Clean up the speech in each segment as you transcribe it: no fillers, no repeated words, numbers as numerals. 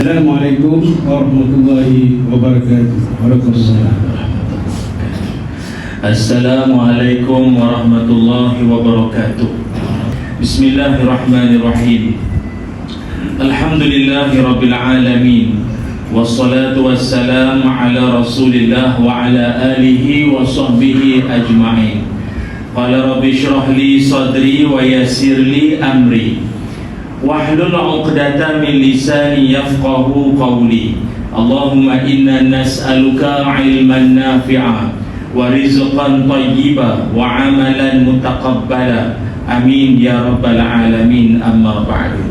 Assalamualaikum warahmatullahi wabarakatuh. Assalamualaikum warahmatullahi wabarakatuh. Bismillahirrahmanirrahim. Alhamdulillahi rabbil alamin. Wassalatu wassalamu ala rasulillah wa ala alihi wa sahbihi ajma'in. Qala rabbi syrah li sadri wa yassir li amri wahlul 'uqdatam min lisani yafqahu qawli. Allahumma inna nas'aluka 'ilman nafi'a wa rizqan thayyiba wa 'amalan mutaqabbala. Amin ya rabbal alamin. Amma ba'du.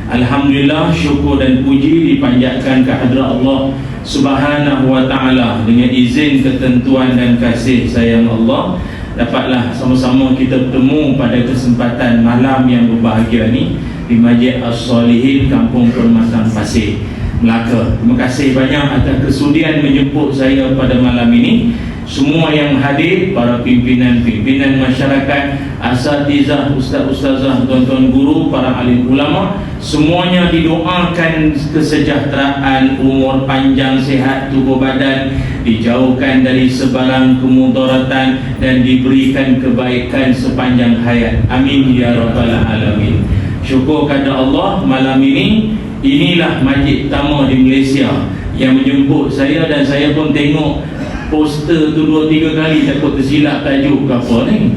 Alhamdulillah, syukur dan puji dipanjatkan kehadrat Allah Subhanahu wa ta'ala. Dengan izin, ketentuan dan kasih sayang Allah, dapatlah sama-sama kita bertemu pada kesempatan malam yang berbahagia ni di Masjid As-Solihin, Kampung Permatan Pasir, Melaka. Terima kasih banyak atas kesudian menjemput saya pada malam ini. Semua yang hadir, para pimpinan-pimpinan masyarakat, asatizah, ustaz-ustazah, tuan-tuan guru, para alim ulama, semuanya didoakan kesejahteraan, umur panjang, sihat tubuh badan, dijauhkan dari sebarang kemudaratan dan diberikan kebaikan sepanjang hayat. Amin ya rabbal alamin. Syukur kepada Allah, malam ini inilah masjid pertama di Malaysia yang menjemput saya, dan saya pun tengok poster tu 2-3 kali, takut tersilap tajuk ke apa ni.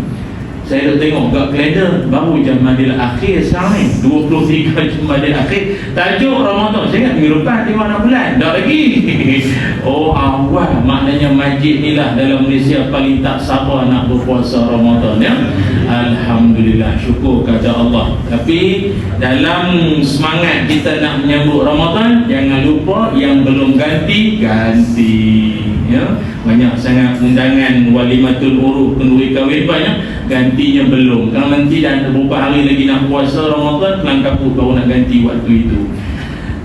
Saya dah tengok kat kalender, baru Jamadil Akhir sekarang ni, 23 Jamadil Akhir, tajuk Ramadan. Saya ingat minggu depan 5 bulan dah lagi. Oh awal, maknanya masjid ni lah dalam Malaysia paling tak sabar nak berpuasa Ramadan ya. Alhamdulillah, syukur kepada Allah. Tapi dalam semangat kita nak menyambut Ramadan, jangan lupa yang belum ganti ya. Banyak sangat undangan walimatul uruf, kenduri kahwin banyak, gantinya belum. Kalau nanti dah beberapa hari lagi nak puasa Ramadan, kelang kabut baru nak ganti waktu itu.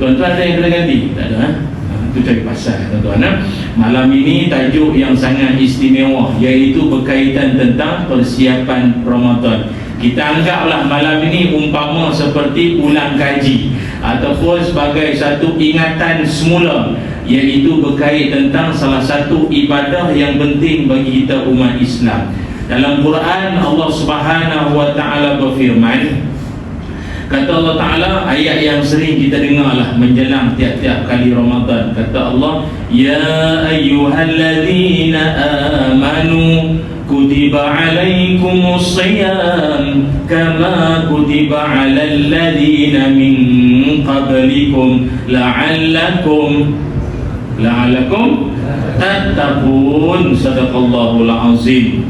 Tuan-tuan ada yang kena ganti? Tak ada itu cari pasal tuan-tuan. Malam ini tajuk yang sangat istimewa, iaitu berkaitan tentang persiapan Ramadan. Kita anggaplah malam ini umpama seperti ulang kaji ataupun sebagai satu ingatan semula, iaitu berkait tentang salah satu ibadah yang penting bagi kita umat Islam. Dalam Quran, Allah Subhanahu wa ta'ala berfirman, kata Allah Ta'ala, ayat yang sering kita dengarlah menjelang tiap-tiap kali Ramadan. Kata Allah, ya ayyuhalladzina amanu kutiba alaikumus siyam kama kutiba alal ladzina min qablikum la'allakum tattaqun. Sadaqallahul azim.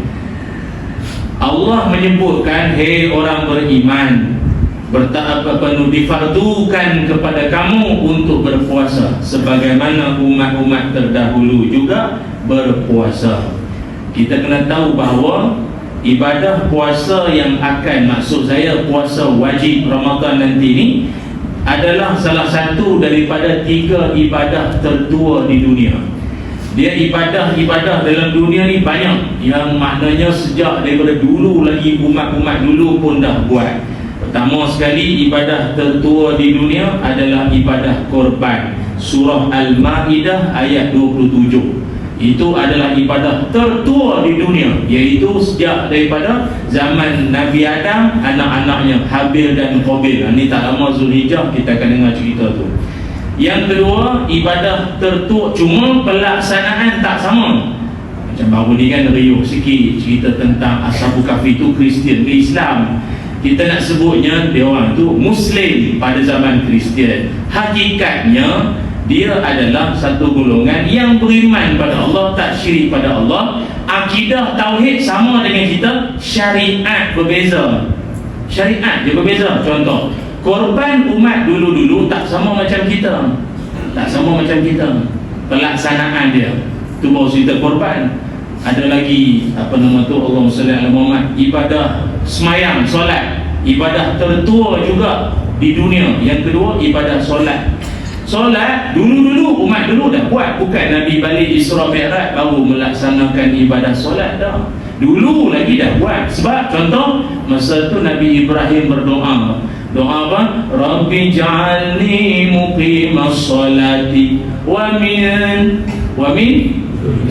Allah menyebutkan, hei orang beriman, difardukan kepada kamu untuk berpuasa sebagaimana umat-umat terdahulu juga berpuasa. Kita kena tahu bahawa ibadah puasa yang akan, maksud saya puasa wajib Ramadan nanti ni, adalah salah satu daripada 3 ibadah tertua di dunia. Dia ibadah-ibadah dalam dunia ni banyak, yang maknanya sejak daripada dulu lagi, umat-umat dulu pun dah buat. Pertama sekali, ibadah tertua di dunia adalah ibadah korban. Surah Al-Ma'idah ayat 27. Itu adalah ibadah tertua di dunia, iaitu sejak daripada zaman Nabi Adam, anak-anaknya Habil dan Qabil. Ini tak lama Zulhijjah kita akan dengar cerita tu. Yang kedua, ibadah tertua, cuma pelaksanaan tak sama. Macam baru ni kan riuh sikit cerita tentang Ashabul Kahfi tu Kristian ke Islam. Kita nak sebutnya dia orang tu Muslim pada zaman Kristian. Hakikatnya dia adalah satu golongan yang beriman pada Allah, tak syirik pada Allah. Akidah tauhid sama dengan kita, syariat berbeza. Syariat dia berbeza. Contoh, korban umat dulu-dulu tak sama macam kita. Tak sama macam kita. Pelaksanaan dia tu baru cerita korban. Ada lagi apa nama tu, Allahumma salli ala Muhammad, ibadah semayang, solat, ibadah tertua juga di dunia. Yang kedua, ibadah solat. Solat dulu-dulu umat dulu dah buat, bukan Nabi balik Isra Mi'raj baru melaksanakan ibadah solat dah. Dulu lagi dah buat. Sebab contoh, masa tu Nabi Ibrahim berdoa, Doa apa? Rabbi ja'alni muqimas salati wa min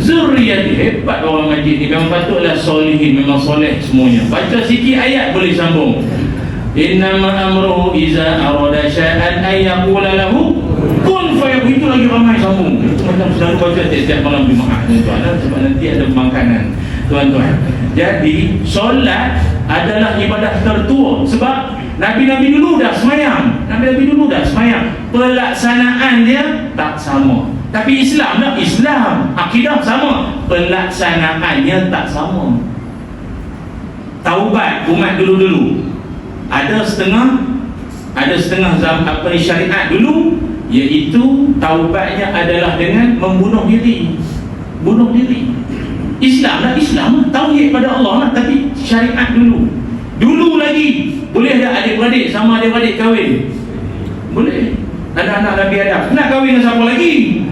zurriyati. Hebat orang majid ni, memang patutlah solihin, memang soleh semuanya. Baca sikit ayat boleh sambung. Innama amruhu iza arada syai'an ay yaqula lahu kun fayakun. Itu lagi ramai sambung. Itu macam selalu baca setiap malam Jumaat, tuan-tuan, sebab nanti ada makanan, tuan-tuan. Jadi solat adalah ibadah tertua. Sebab Nabi-Nabi dulu dah semayang. Nabi-Nabi dulu dah semayang. Pelaksanaan dia tak sama. Tapi Islam dah, Islam akidah sama, pelaksanaannya tak sama. Taubat umat dulu-dulu ada setengah syariat dulu, iaitu taubatnya adalah dengan membunuh diri. Bunuh diri. Islam lah, Islam tauhid pada Allah lah, tapi syariat dulu lagi. Boleh tak adik-beradik sama adik-beradik kahwin? Boleh. Anak-anak Nabi Adam nak kahwin dengan siapa lagi?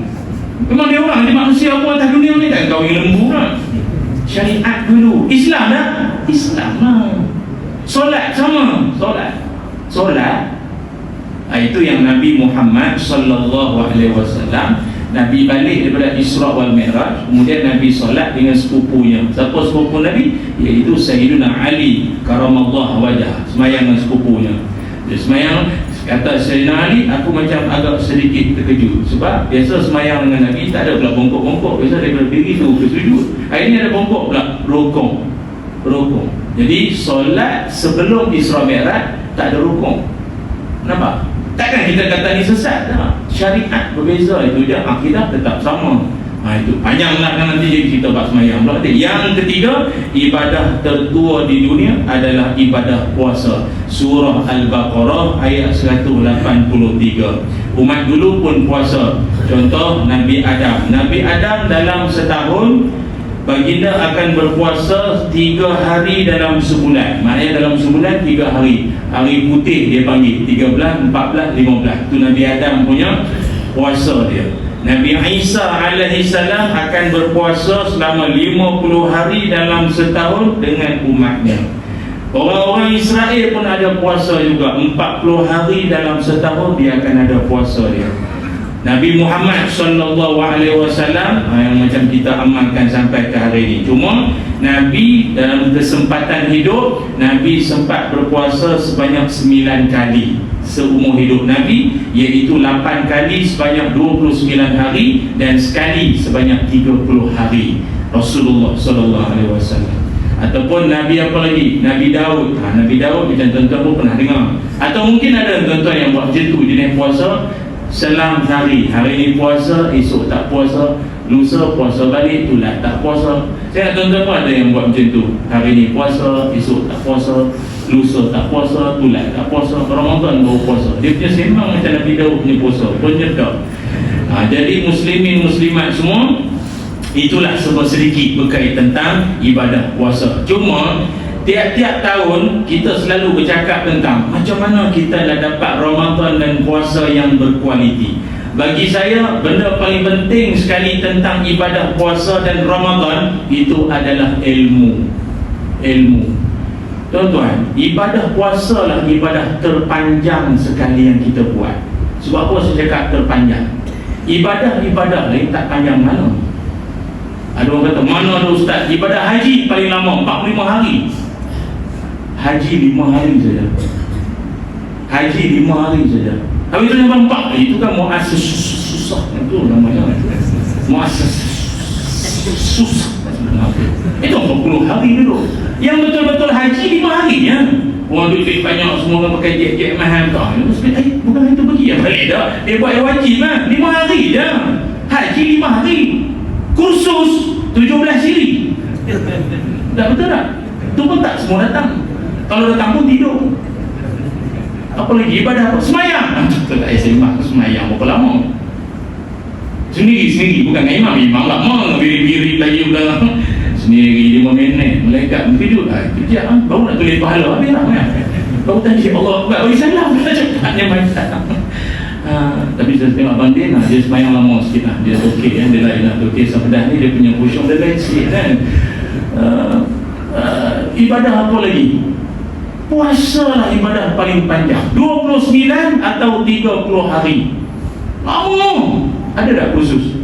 Memang dia orang, dia manusia apa atas dunia ni, tak kahwin lembu lah. Syariat dulu. Islam tak? Islam lah. Solat sama. Solat itu yang Nabi Muhammad sallallahu alaihi wasallam, Nabi balik daripada Isra wal Mi'raj, kemudian Nabi solat dengan sepupunya. Siapa sepupu Nabi? Iaitu Sayyidina Ali karamallahu wajah, semayang dengan sepupunya. Dia semayang, kata Sayyidina Ali, aku macam agak sedikit terkejut, sebab biasa semayang dengan Nabi tak ada pula bongkok-bongkok. Biasa dia berdiri tu ke sujud, hari ni ada bongkok pula, rukuk. Jadi solat sebelum Isra Mi'raj tak ada rukuk. Nampak? Takkan kita kata ni sesat, tak? Syariat berbeza, itu dia, akidah tetap sama. Itu panjanglah kan nanti jadi kita bab semayang pula. Yang ketiga, ibadah tertua di dunia adalah ibadah puasa. Surah Al-Baqarah ayat 183. Umat dulu pun puasa. Contoh Nabi Adam. Nabi Adam dalam setahun, baginda akan berpuasa 3 hari dalam sebulan. Maknanya dalam sebulan 3 hari. Hari putih dia panggil 13, 14, 15. Itu Nabi Adam punya puasa dia. Nabi Isa alaihi salam akan berpuasa selama 50 hari dalam setahun dengan umatnya. Orang-orang Israel pun ada puasa juga, 40 hari dalam setahun dia akan ada puasa dia. Nabi Muhammad sallallahu alaihi wasallam yang macam kita amalkan sampai ke hari ini. Cuma Nabi dalam kesempatan hidup, Nabi sempat berpuasa sebanyak 9 kali seumur hidup Nabi, iaitu 8 kali sebanyak 29 hari dan sekali sebanyak 30 hari. Rasulullah sallallahu alaihi wasallam. Ataupun Nabi apa lagi? Nabi Daud. Nabi Daud macam tuan-tuan pun pernah dengar. Atau mungkin ada tuan-tuan yang buat macam tu, jenis puasa selang hari. Hari ni puasa, esok tak puasa, lusa puasa balik, tulat tak puasa. Saya nak tuan-tuan pun ada yang buat macam tu. Hari ni puasa, esok tak puasa, lusa tak puasa, tulat tak puasa, Ramadan baru puasa. Dia punya sembang macam Nabi Daud punya puasa, penyedap. Jadi muslimin muslimat semua, itulah sebab sedikit berkait tentang ibadah puasa. Cuma tiap-tiap tahun kita selalu bercakap tentang macam mana kita nak dapat Ramadan dan puasa yang berkualiti. Bagi saya, benda paling penting sekali tentang ibadah puasa dan Ramadan itu adalah ilmu. Tuan-tuan, ibadah puasa lah ibadah terpanjang sekali yang kita buat. Sebab apa saya cakap terpanjang? Ibadah-ibadah lain tak panjang mana. Ada orang kata, mana ada ustaz, ibadah haji paling lama 45 hari. Haji 5 hari saja. Haji 5 hari saja. Tapi itu yang 4, itu kan muasas susah. Itu namanya muasas susah. Itu 40 hari dulu. Yang betul-betul haji 5 hari ya. Orang duit banyak, semua orang pakai jet-jet mahal tak. Bukan itu pergi ya, balik dah. Dia buat yang wajib kan 5 hari je. Haji 5 hari. Kursus 17 siri. Tak betul tak? Itu pun tak semua datang. Kalau datang pun tidur. Apa lagi ibadah apa? Semayang. Kita tak sembang semayang berapa lama? Sendiri, bukan dengan imam lama, biri-biri lagi udah sendiri 5 minit. Malaikat tidur. Kejap baru nak tulis pahala habis lah. Baru tadi Allah bagi salam. Cepatnya malaikat. Tapi saya tengok Abang Din, dia semayang lama sikit lah. Dia okey kan, dia lain lah. Okey, Safadah ni dia punya khusyuk dia lain sikit kan. Ibadah apa lagi? Puasa lah ibadah paling panjang, 29 atau 30 hari. Lama. Ada tak kursus?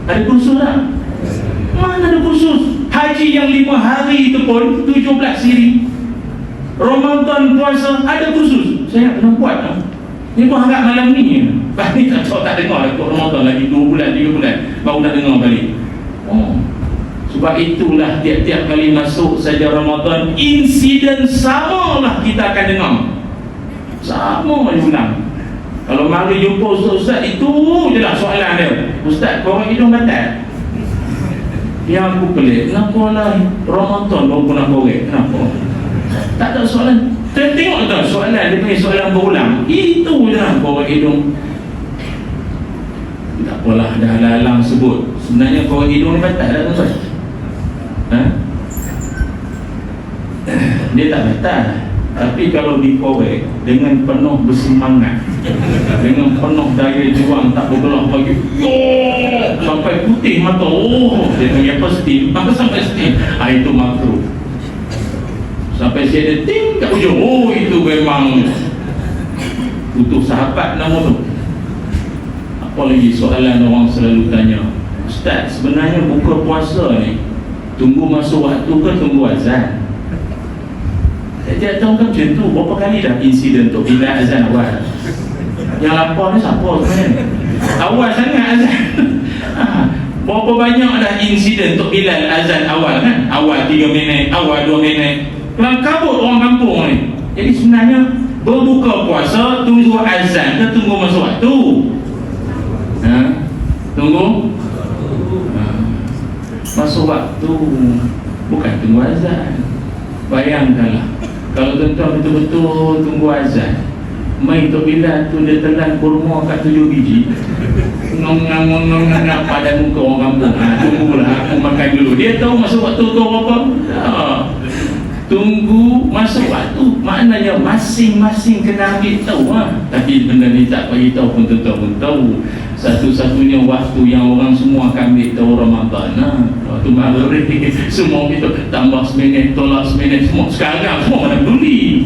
Ada kursus tak? Mana ada kursus? Haji yang 5 hari itu pun 17 siri. Ramadan puasa ada kursus. Saya nak kena buat tak? Ni pun harap malam ni. Balik tak tahu, tak dengar ikut Ramadan lagi 2 bulan 3 bulan baru nak dengar balik. Sebab itulah tiap-tiap kali masuk saja Ramadan, insiden sama lah kita akan dengar. Sama je ulang. Kalau mari jumpa ustaz, itu je lah soalan dia. Ustaz, korang hidung batal? Yang aku pelik, kenapa lah Ramadan baru nak korek? Kenapa? Tak ada soalan. Tengok tak soalan, dia panggil soalan berulang. Itu je lah korek hidung. Tak apalah, dah lalang sebut. Sebenarnya korek hidung ni batal tak tuan-tuan? Dia tak batal, tapi kalau dikorek dengan penuh bersemangat, dengan penuh daya juang, tak bergerak lagi, sampai putih mata, dia punya pasti, maka sampai steam, itu makruh. Sampai saya ada ting kat ujung, itu memang butuh sahabat nama tu. Apa lagi soalan orang selalu tanya, Ustaz, sebenarnya buka puasa ni tunggu masuk waktu ke tunggu azan? Saya tahu kan macam tu. Berapa kali dah insiden untuk bila azan awal? Yang lapar ni siapa sebenarnya? Awal sangat azan. Berapa banyak dah insiden untuk bila azan awal kan? Awal 3 minit, awal 2 minit. Kelang kabut orang kampung ni. Jadi sebenarnya berbuka puasa tunggu azan ke tunggu masuk waktu? Tunggu masuk waktu, bukan tunggu azan. Bayangkanlah kalau tuan-tuan betul-betul tunggu azan, mai Tok Bilal tu dia telan kurma kat 7 biji, ngong-ngong pada muka orang kampung. Tunggulah aku makan dulu. Dia tahu masuk waktu tu apa? Tunggu masuk waktu, maknanya masing-masing kena ambil tahu. Tapi benda ni tak bagi tahu pun tuan-tuan pun tahu. Satu-satunya waktu yang orang semua akan ambil tahu Ramadan, waktu maghrib, semua kita tambah seminit, tolak seminit, semua sekarang semua mana peduli.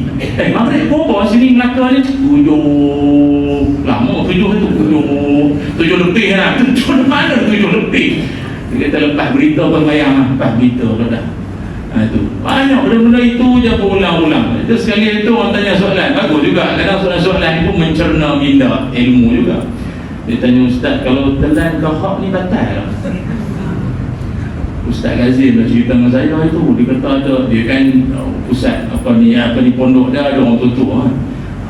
Maghrib apa sini Melaka ni 7 lama, 7 itu 7 lebih lah. 7 mana 7 lebih. Kita lepas berita berbayang, lepas berita dah. Itu banyak benda-benda itu je berulang-ulang. Itu sekali itu orang tanya soalan, bagus juga. Kadang soalan-soalan itu mencerna minda ilmu juga. Dia tanya, Ustaz, kalau telan kahak ni batal lah? Ustaz Ghazim dah cerita dengan saya itu. Dia kata ada, dia kan pusat apa ni pondok dia ada orang tutup.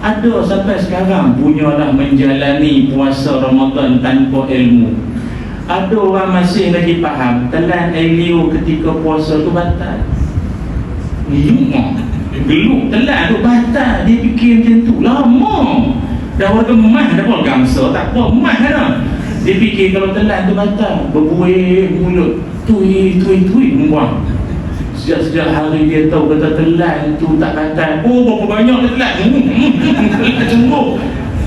Ada sampai sekarang punyalah menjalani puasa Ramadan tanpa ilmu. Ada orang masih lagi faham telan air liur ketika puasa tu batal. Geluk telan tu batal. Dia fikir macam tu lama. Dah warga emah, dah warga gangsa, tak apa, emah dah. Dia fikir kalau telan tu batal, berbuih mulut, tui, membuang. Sejak hari dia tahu kata telan tu tak batal. Berapa banyak dia telan. Telan sungguh.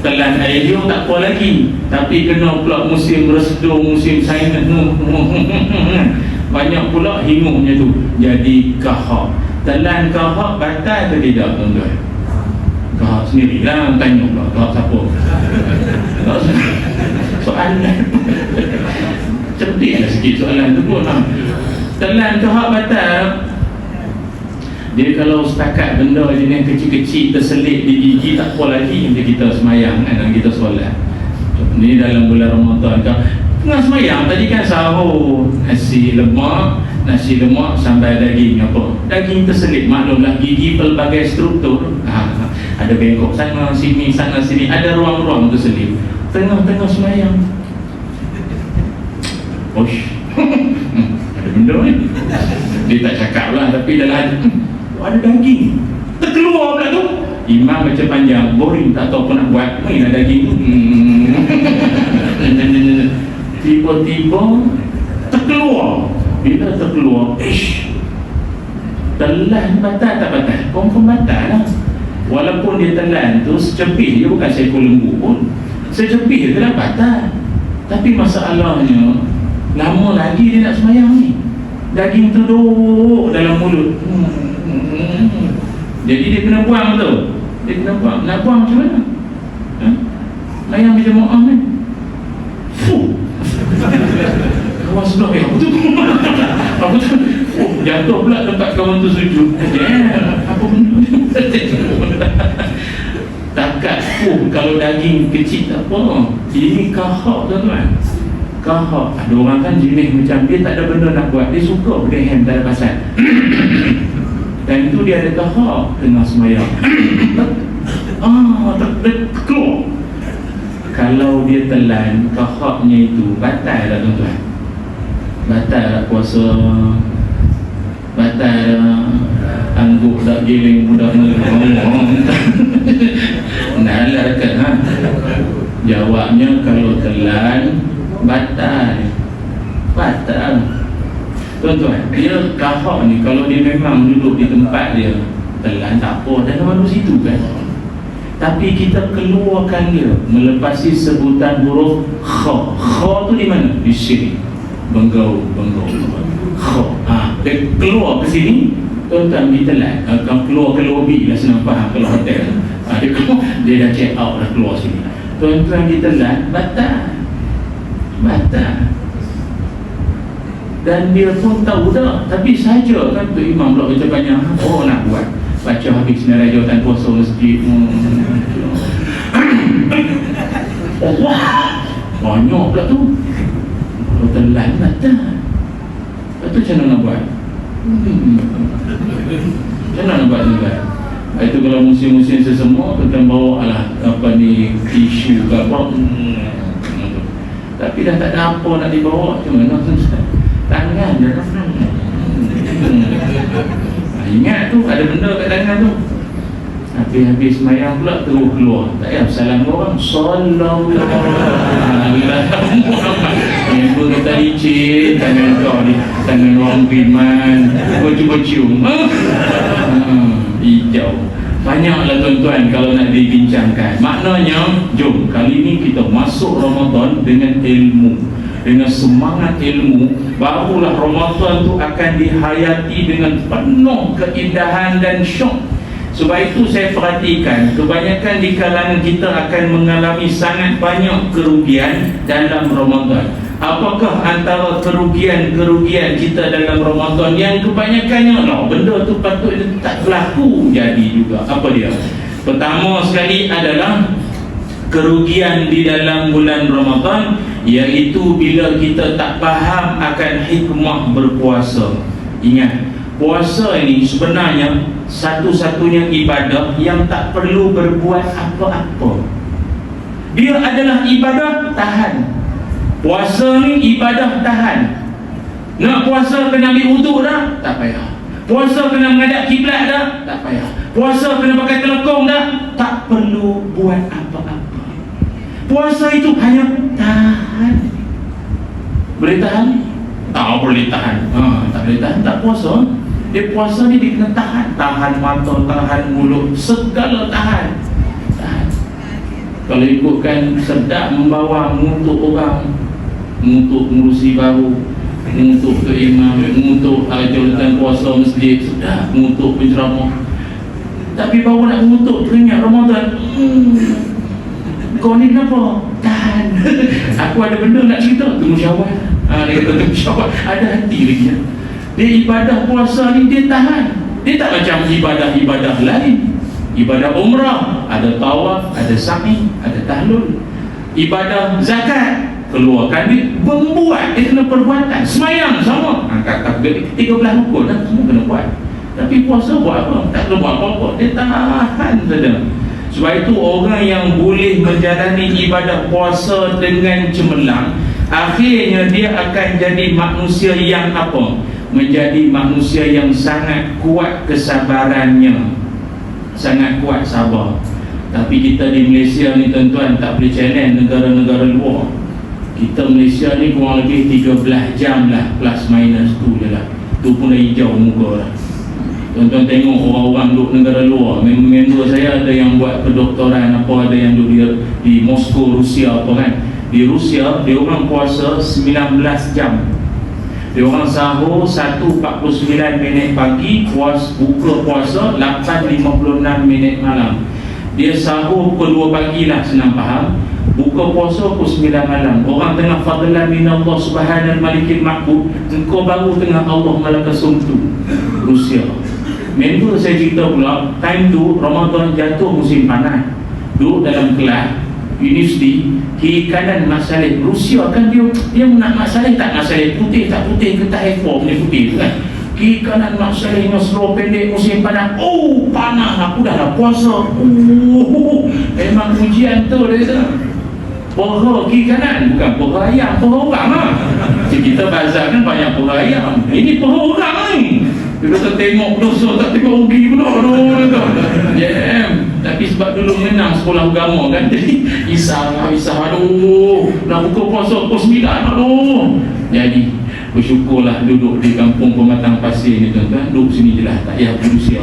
Telan air dia tak apa lagi. Tapi kena pula musim resedung, musim saingan. Banyak pula hingunya tu. Jadi kahak. Telan kahak batal ke tidak, tuan-tuan? Kahak sendirilah, tanya pula kahak siapa. Soalan cerdiklah sikit soalan tu pun. Telan kahak batal, dia kalau setakat benda jenis kecil-kecil terselit di gigi tak apa lagi, nanti kita semayang kan, kita solat. Ni dalam bulan Ramadan kan, tengah semayang tadi kan sahur, nasi lemak sambal daging apa, daging terselit. Maklumlah gigi pelbagai struktur, ada bengkok sana sini, ada ruang-ruang terselit. Tengah-tengah semayang, ada benda ni. Dia tak cakap lah, tapi dalam ada daging terkeluar pula tu. Imam macam panjang, boring, tak tahu apa nak buat, main ada daging tu. Tiba-tiba terkeluar. Bila terkeluar, telan batal tak batal? Confirm batal lah. Walaupun dia telan tu secepih, dia bukan seekor lembu pun, secepih dia dah batal. Tapi masalahnya lama lagi dia nak semayang ni, daging tu duduk dalam mulut. Jadi dia kena buang tu. Dia kena buang. Nak buang macam mana? Layang berjemaah ni. Fuh. Kawan sebelah aku tu. Aku tu. Jatuh pula tempat kawan tu sujud. Apa benda? Takat kalau daging kecil tak apa. Ini kahak tuan-tuan. Kahak. Ada orang kan jenis macam dia tak ada benda nak buat. Dia suka pakai hand tak ada pasal. Dan itu dia ada kahak tengah semayang. Terkeluar. Kalau dia telan kahaknya itu, batal tak tuan-tuan? Batal tak puasa? Batal angguk tak giling budak ngomong. Nah lah dekat Jawabnya kalau telan batal. Batal. Tuan-tuan, dia kahak ni kalau dia memang duduk di tempat dia telan tak apa, dan orang situ kan. Tapi kita keluarkan dia melepasi sebutan huruf kha. Kha tu di mana? Di sini. Benggau. Kha. Dia keluar ke sini, tuan-tuan ditelan. Akan keluar ke lobi lah, senang faham kalau hotel. Dia keluar, dia dah check out dah keluar sini. Tuan-tuan ditelan, batal. Dan dia pun tahu dah. Tapi saja kan tu imam pula baca banyak. Oh nak buat baca habis senarai jawatan puasa masjid. Banyak pula tu. Kalau telan batal. Lepas tu macam mana nak buat? Macam mana nak buat tuan? Itu kalau musim-musim sesemua kita bawa tisu ke apa. Tapi dah tak ada apa nak dibawa. Macam mana tangan je lah. Ingat tu ada benda kat tangan tu. Habis semayang pula terus keluar. Tak payah salam orang. Sallallahu alaihi wasallam. Member kata licin, tangan kau ni, tangan orang beriman. Kau cuba cium. Hijau. Banyaklah tuan-tuan kalau nak dibincangkan. Maknanya, jom kali ni kita masuk Ramadan dengan ilmu, dengan semangat ilmu. Barulah Ramadan tu akan dihayati dengan penuh keindahan dan syok. Sebab itu saya perhatikan kebanyakan di kalangan kita akan mengalami sangat banyak kerugian dalam Ramadan. Apakah antara kerugian-kerugian kita dalam Ramadan yang kebanyakannya benda tu patut tak berlaku jadi juga? Apa dia? Pertama sekali adalah kerugian di dalam bulan Ramadan, iaitu bila kita tak faham akan hikmah berpuasa. Ingat, puasa ini sebenarnya satu-satunya ibadah yang tak perlu berbuat apa-apa. Dia adalah ibadah tahan. Puasa ni ibadah tahan. Nak puasa kena ambil wuduk dah? Tak payah. Puasa kena menghadap kiblat dah? Tak payah. Puasa kena pakai telekong dah? Tak perlu buat apa-apa. Puasa itu hanya tahan. Boleh tahan? Tak boleh tahan. Tak boleh tahan, tak puasa. Dia puasa ni dia kena tahan. Tahan mata, tahan mulut, segala tahan. Tahan. Kalau ikutkan sedap membawa mengutuk orang, mengutuk pengurusi baru, mengutuk ke imam, mengutuk jawatan puasa masjid, sedap mengutuk penceramah. Tapi baru nak mengutuk teringat Ramadan. Kau ni kenapa? Tahan. Aku ada benda nak cerita. Tunggu syawal. Dia kata tunggu syawal. Ada hati lagi. Dia ibadah puasa ni dia tahan. Dia tak macam ibadah-ibadah lain. Ibadah umrah, ada tawaf, ada sa'i, ada tahlul. Ibadah zakat, keluarkan duit, membuat, dia kena perbuatan. Semayang sama, angkat takbir 13 rukun dah, semua kena buat. Tapi puasa buat apa? Tak kena buat apa-apa. Dia tahan saja. Sebab itu orang yang boleh menjalani ibadah puasa dengan cemerlang, akhirnya dia akan jadi manusia yang apa? Menjadi manusia yang sangat kuat kesabarannya, sangat kuat sabar. Tapi kita di Malaysia ni tuan-tuan tak boleh challenge negara-negara luar. Kita Malaysia ni kurang lebih 13 jam lah, plus minus tu je lah. Tu pun dah hijau muka lah. Tuan-tuan tengok orang-orang duduk negara luar. Member saya ada yang buat pendoktoran apa, ada yang duduk di Moskow, Rusia apa kan. Di Rusia dia orang puasa 19 jam. Dia orang sahur 1:49 pagi, buka puasa 8:56 malam. Dia sahur pukul 2 pagi lah, senang faham. Buka puasa pukul 9 malam. Orang tengah fadlan minallah subhanal malikil ma'bud, engkau baru tengah Allah malakasumtu Rusia. Member saya cerita pula, time tu Ramadan jatuh musim panas. Duduk dalam kelas universiti, kiri kanan masalah Rusia kan, dia nak masalah tak masalah putih tak putih, getah ekor punya putih tu kan. Kiri kanan masalahnya seluar pendek musim panas. Oh panas, aku dah puasa. Memang ujian tu dia kata. Pohon kiri kanan, bukan pohon ayam, pohon orang lah. Kita bazar kan banyak pohon ayam, ini pohon orang ni. Dia kata tengok dosa tak tengok rugi pula. Tapi sebab dulu menang sekolah agama kan, jadi isah aduh, nak buka puasa pukul 9 aduh. Jadi bersyukurlah duduk di kampung Pematang Pasir ni tuan-tuan, duduk sini je lah, tak payah Rusia.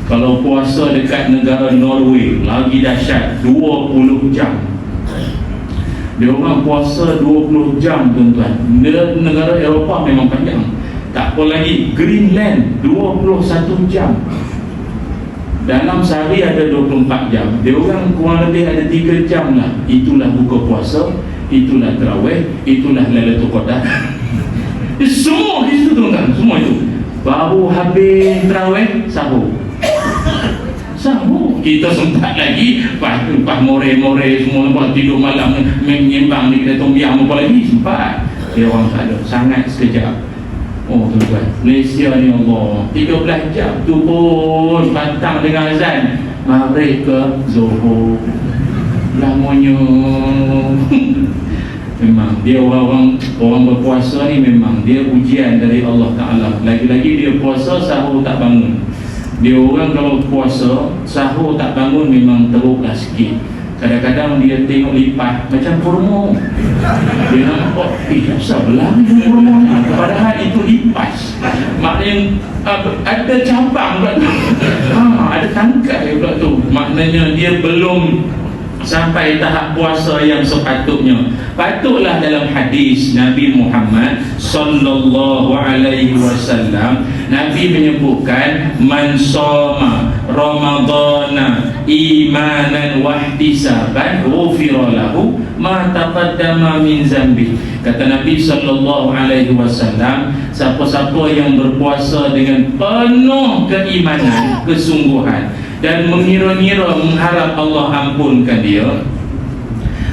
Kalau puasa dekat negara Norway lagi dahsyat, 20 jam. Dia orang puasa 20 jam tuan-tuan. Negara Eropah memang panjang. Tak apa lagi, Greenland 21 jam. Dalam sehari ada 24 jam. Dia orang kurang lebih ada 3 jam lah. Itulah buka puasa, itulah tarawih, itulah Lailatul Qadar. Semua di situ tuan-tuan, semua itu. Baru habis tarawih, sahur. Sahur. Kita sempat lagi pas more-more semua buat tidur malam menyembang ni, kita tombiang apa lagi sempat. Dia orang tak ada, sangat sekejap. Oh tuan-tuan, Malaysia ni Allah 13 jam tu pun pantang dengan azan maghrib ke zuhur. Lamanya. Memang dia orang berpuasa ni memang dia ujian dari Allah Ta'ala. Lagi-lagi dia puasa sahur tak bangun. Dia orang kalau puasa sahur tak bangun memang teruklah sikit. Kadang-kadang dia tengok lipat macam kurma. Dia nampak, asal belah ni kurma ni. Padahal itu lipas. Maknanya ada cabang pula tu. Ada tangkai pula tu. Maknanya dia belum sampai tahap puasa yang sepatutnya. Patutlah dalam hadis Nabi Muhammad sallallahu alaihi wasallam, Nabi menyebutkan man shoma ramadhana imanan wahtisaban ghufira lahu ma taqaddama min zambi. Kata Nabi sallallahu alaihi wasallam, siapa-siapa yang berpuasa dengan penuh keimanan, kesungguhan dan mengira-ngira mengharap Allah ampunkan dia,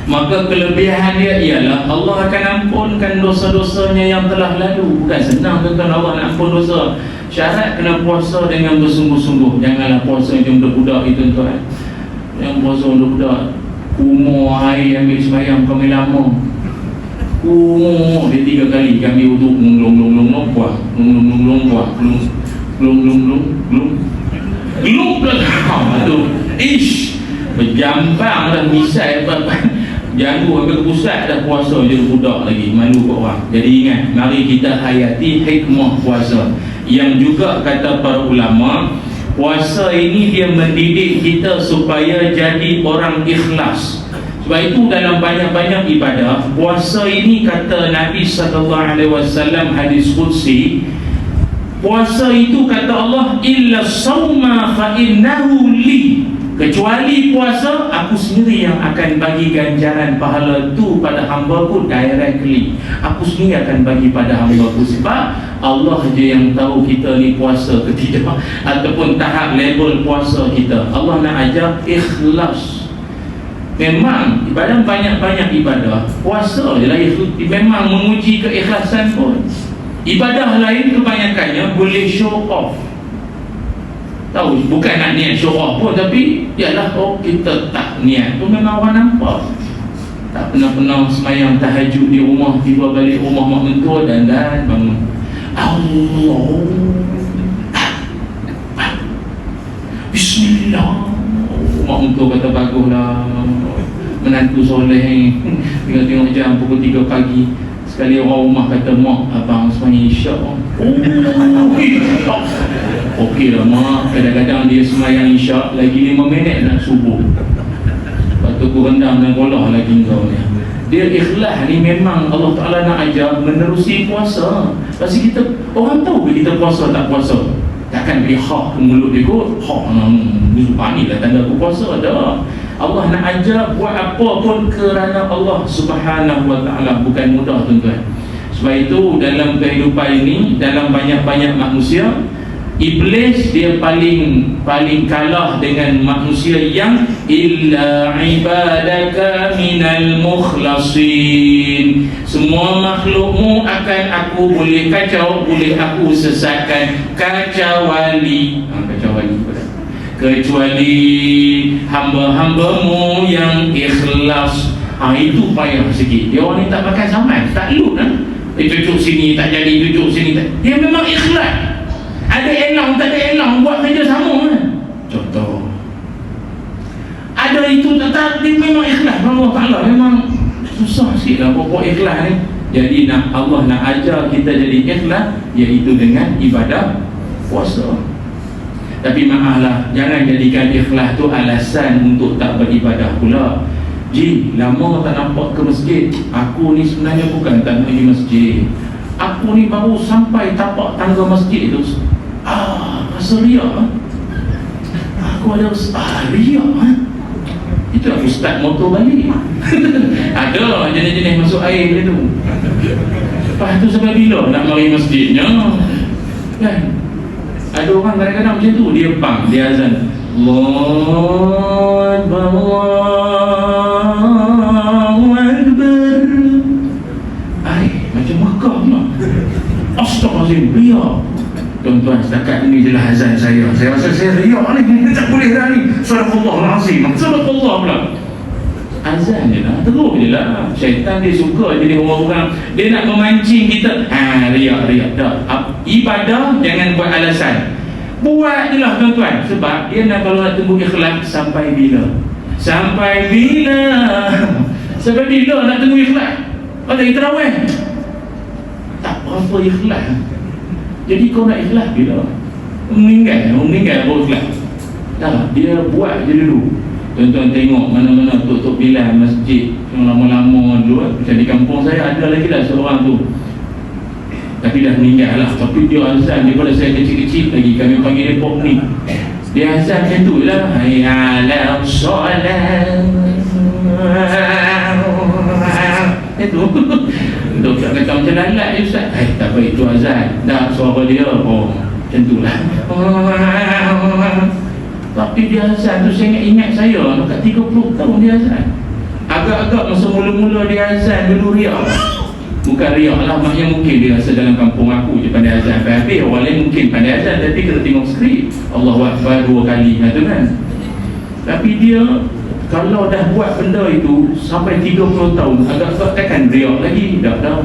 maka kelebihan dia ialah Allah akan ampunkan dosa-dosanya yang telah lalu. Bukan senang tuan-tuan Allah nak ampun dosa. Syarat kena puasa dengan bersungguh-sungguh. Janganlah puasa macam budak-budak itu tuan. Yang puasa budak-budak umur air ambil sembahyang kami lama. Umur dia 3 kali kami untuk glung buang. Glung tu ish berjambang dah misai janggu sampai ke pusat dah puasa je budak lagi, malu kat orang. Jadi ingat, mari kita hayati hikmah puasa yang juga kata para ulama, puasa ini dia mendidik kita supaya jadi orang ikhlas. Sebab itu dalam banyak-banyak ibadah, puasa ini kata Nabi SAW hadis qudsi, puasa itu kata Allah, illa sawma fa innahu li, kecuali puasa aku sendiri yang akan bagi ganjaran pahala tu pada hamba-Ku directly. Aku sendiri akan bagi pada hamba-Ku. Sebab Allah je yang tahu kita ni puasa ke tidak, ataupun tahap level puasa kita. Allah nak ajar ikhlas. Memang ibadah banyak-banyak ibadah, puasa je lah memang menguji keikhlasan pun. Ibadah lain kebanyakannya boleh show off. Tahu, bukan nak niat show off pun, tapi yalah, oh kita tak niat tu memang orang nampak. Tak pernah semayang tahajud di rumah, tiba balik rumah mak mentua dan bangun Allah Bismillah. Mak mentua kata baguslah, menantu soleh. Tengok-tengok jam pukul 3 pagi. Sekali orang rumah kata, mak abang semayang isyak. Okey lah mak. Kadang-kadang dia semayang isyak lagi 5 minit nak subuh. Lepas tu aku rendam dan kolah lagi kau ni. Dia ikhlas ni memang Allah Ta'ala nak ajar menerusi puasa. Pasti kita, orang tahu ke kita puasa tak puasa? Takkan beri hak ke mulut dia kot, hak ni lah tanda aku puasa. Dah, Allah nak ajar buat apa pun kerana Allah Subhanahu Wa Ta'ala. Bukan mudah tuan-tuan. Sebab itu dalam kehidupan ini, dalam banyak-banyak manusia, Iblis dia paling kalah dengan manusia yang illa ibadaka minal mukhlasin. Semua makhlukmu akan aku boleh kacau, boleh aku sesatkan, kecuali hamba-hambamu yang ikhlas. Itu payah sikit. Dia orang ni tak pakai zaman, tak lut cucuk sini tak jadi, cucuk sini tak. Dia memang ikhlas. Ada elang, tak ada elang, buat kerja sama kan? Contoh. Ada itu tak, dia memang ikhlas. Allah Ta'ala memang susah sikit lah pokok ikhlas ni. Jadi Allah nak ajar kita jadi ikhlas, iaitu dengan ibadah puasa. Tapi maaflah, jangan jadikan ikhlas tu alasan untuk tak beribadah pula. Ji, lama tak nampak ke masjid. Aku ni sebenarnya bukan tak pergi masjid. Aku ni baru sampai tapak tangga masjid itu. Rasa riak. Aku ada riak. Itu aku start motor balik. Ada jenis-jenis masuk air tu. Lepas tu sampai bila nak mari masjidnya kan? Ada orang kadang-kadang macam tu. Dia bang, dia azan, Allahu Akbar, Allahu Akbar. Macam Mekah pula. Astaghfirullahaladzim, riak. Tuan-tuan, setakat ini jelah azan saya. Saya rasa saya riak ni, tak boleh dah ni. Sadaqallahul-azim, sadaqallah pula. Azan je lah, teruk je lah. Syaitan dia suka jadi orang-orang, dia nak memancing kita. Riak. Tak. Ibadah jangan buat alasan. Buat je lah tuan-tuan. Sebab dia nak, kalau nak tunggu ikhlas, sampai bila? Sampai bila nak tunggu ikhlas? Pada tarawih tak berapa ikhlas. Jadi kau nak ikhlas bila? Meninggal baru ikhlas. Tak, dia buat je dulu. Tuan-tuan tengok mana-mana tok-tok bilal masjid yang lama-lama dulu, macam di kampung saya ada lagi lah seorang tu, tapi dah meninggal lah. Tapi dia azan daripada saya kecil-kecil lagi, kami panggil dia Pok ni. Dia azan macam tu lah, hayya ala solat. Itu untuk tak kata macam lalat je Ustaz. Tak apa, itu azan. Dah suara dia, macam tu lah. Tapi dia azan tu saya ingat saya dekat 30 tahun dia azan. Agak-agak masa mula-mula dia azan dulu riak. Bukan riak lah, maknanya mungkin dia rasa dalam kampung aku je pandai azan habis. Orang lain mungkin pandai azan, tapi kita tengok skrip Allahu Akbar 2 kali tu kan. Tapi dia kalau dah buat benda itu sampai 30 tahun, agak-agak takkan riak lagi. Dah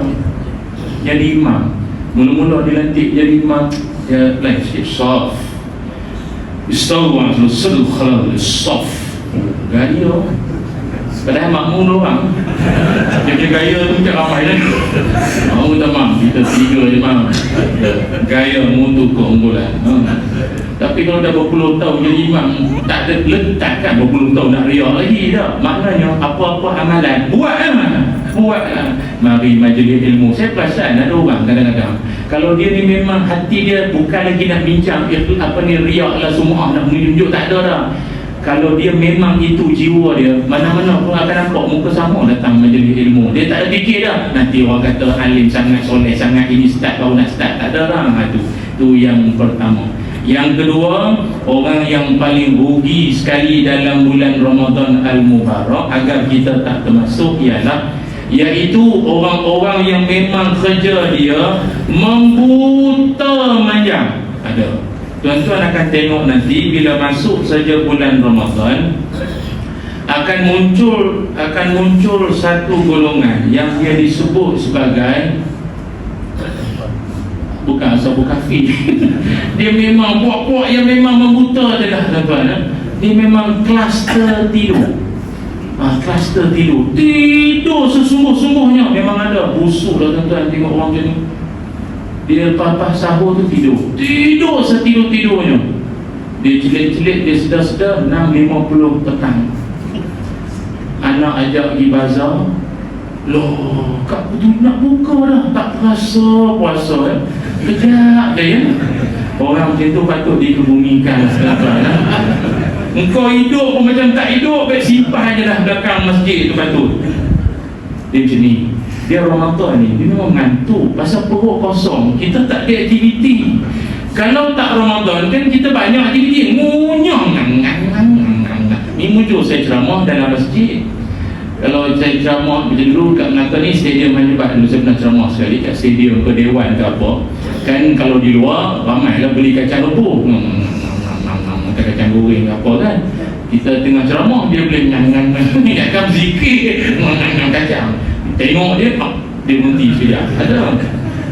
jadi imam. Mula-mula dilantik jadi imam, dia like sikit soft. Istawa al-sadr khalal soft. Gaya. Padahal makmum orang. Dia punya gaya tu macam ramai lah. Makmum tak mam, kita 3 je mam. Gaya mutu keunggulan. Tapi kalau dah berpuluh tahun jadi imam, tak ada letak kan berpuluh tahun nak riak lagi dah. Maknanya apa-apa amalan buatlah. Mari majlis ilmu. Saya perasan ada orang kadang-kadang, kalau dia ni memang hati dia bukan lagi nak bincang riak lah semua nak menunjuk, tak ada dah. Kalau dia memang itu jiwa dia, mana-mana pun akan nampak muka sama datang majlis ilmu. Dia tak ada fikir dah, nanti orang kata alim sangat, soleh sangat, ini start baru nak start. Tak ada dah. Itu yang pertama. Yang kedua, orang yang paling rugi sekali dalam bulan Ramadan Al-Mubarak, agar kita tak termasuk, iaitu orang-orang yang memang kerja dia membuta manjang. Ada. Tuan-tuan akan tengok nanti bila masuk saja bulan Ramadan, akan muncul satu golongan yang dia disebut sebagai, bukan asal kafir. Dia memang puak-puak yang memang membuta je lah tuan-tuan. Dia memang kluster tidur. Kluster tidur. Tidur sesungguh-sungguhnya. Memang ada busuk lah tuan-tuan tengok orang macam ni. Dia lepas sahur tu tidur setidur-tidurnya. Dia celik-celik, dia sedar-sedar 6.50 petang. Anak ajak pergi bazar, Loh, kat tu nak buka dah, tak terasa puasa kejap je ya. Orang macam tu patut dikebumikan sekarang. Engkau hidup pun macam tak hidup, baik simpan je dah belakang masjid tu patut. Dia macam ni. Dia Ramadan ni, dia memang mengantuk pasal perut kosong. Kita tak ada aktiviti. Kalau tak Ramadan kan kita banyak aktiviti. Ngunyong. Ni muncul saya ceramah dalam masjid. Kalau saya ceramah macam dulu kat Melaka ni, stadium Hanyabat dulu saya pernah ceramah sekali kat stadium ke Dewan ke apa. Kan kalau di luar ramai lah beli kacang rebus, kacang goreng ke apa kan. Kita tengah ceramah dia boleh ni akan zikir kacang. Tengok dia berhenti sekejap. Ada.